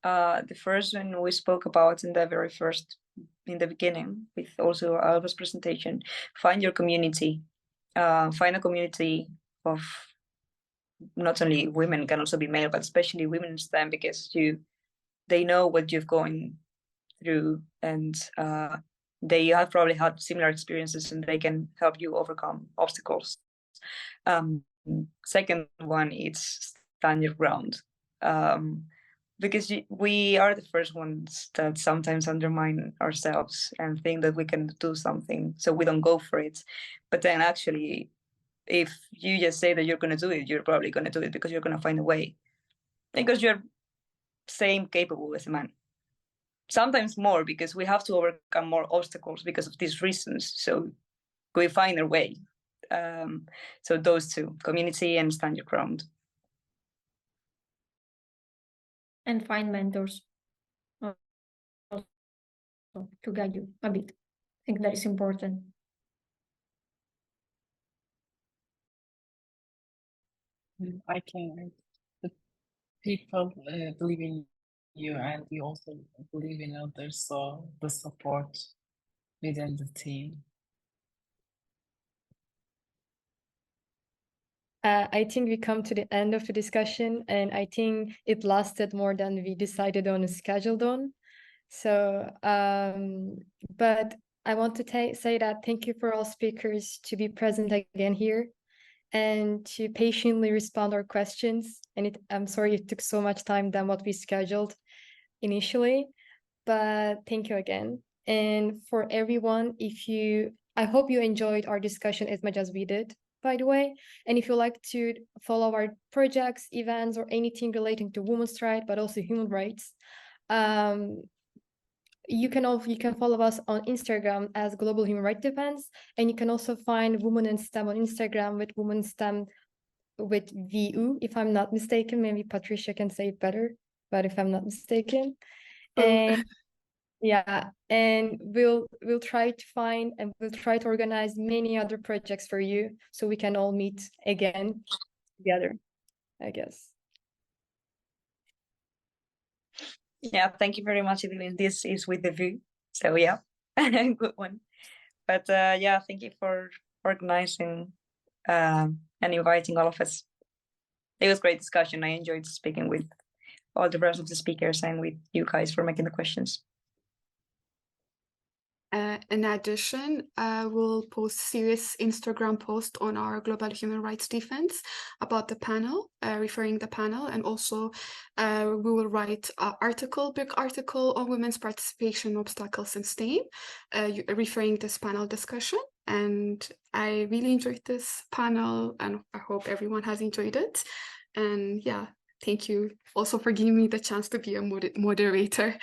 The first one we spoke about in the beginning, with also Alva's presentation. Find your community. Find a community of not only women, can also be male, but especially women in STEM, because they know what you've gone through, and they have probably had similar experiences, and they can help you overcome obstacles. Second one is stand your ground. Because we are the first ones that sometimes undermine ourselves and think that we can do something, so we don't go for it. But then actually, if you just say that you're going to do it, you're probably going to do it, because you're going to find a way, because you're same capable as a man. Sometimes more, because we have to overcome more obstacles because of these reasons. So we find our way. So those two, community and stand your ground.
And find mentors to guide you a bit. I think that is important.
I can. The people believe in you, and you also believe in others, so the support within the team.
I think we come to the end of the discussion, and I think it lasted more than we decided on and scheduled on. So, but I want to say that thank you for all speakers to be present again here and to patiently respond our questions. And I'm sorry it took so much time than what we scheduled initially, but thank you again. And for everyone, I hope you enjoyed our discussion as much as we did, by the way. And if you like to follow our projects, events, or anything relating to women's rights, but also human rights, you can follow us on Instagram as Global Human Rights Defense, and you can also find Women in STEM on Instagram with Women STEM with VU, if I'm not mistaken. Maybe Patricia can say it better, but if I'm not mistaken. And yeah, and we'll try to find and we'll try to organize many other projects for you, so we can all meet again together, I guess.
Yeah, thank you very much, Evelyn. This is with the view. So yeah, good one. But yeah, thank you for organizing and inviting all of us. It was great discussion. I enjoyed speaking with all the rest of the speakers and with you guys for making the questions.
In addition, we'll post serious Instagram post on our Global Human Rights Defense about the panel, referring the panel, and also we will write an big article on women's participation obstacles in STEAM, referring this panel discussion. And I really enjoyed this panel, and I hope everyone has enjoyed it. And yeah, thank you also for giving me the chance to be a moderator.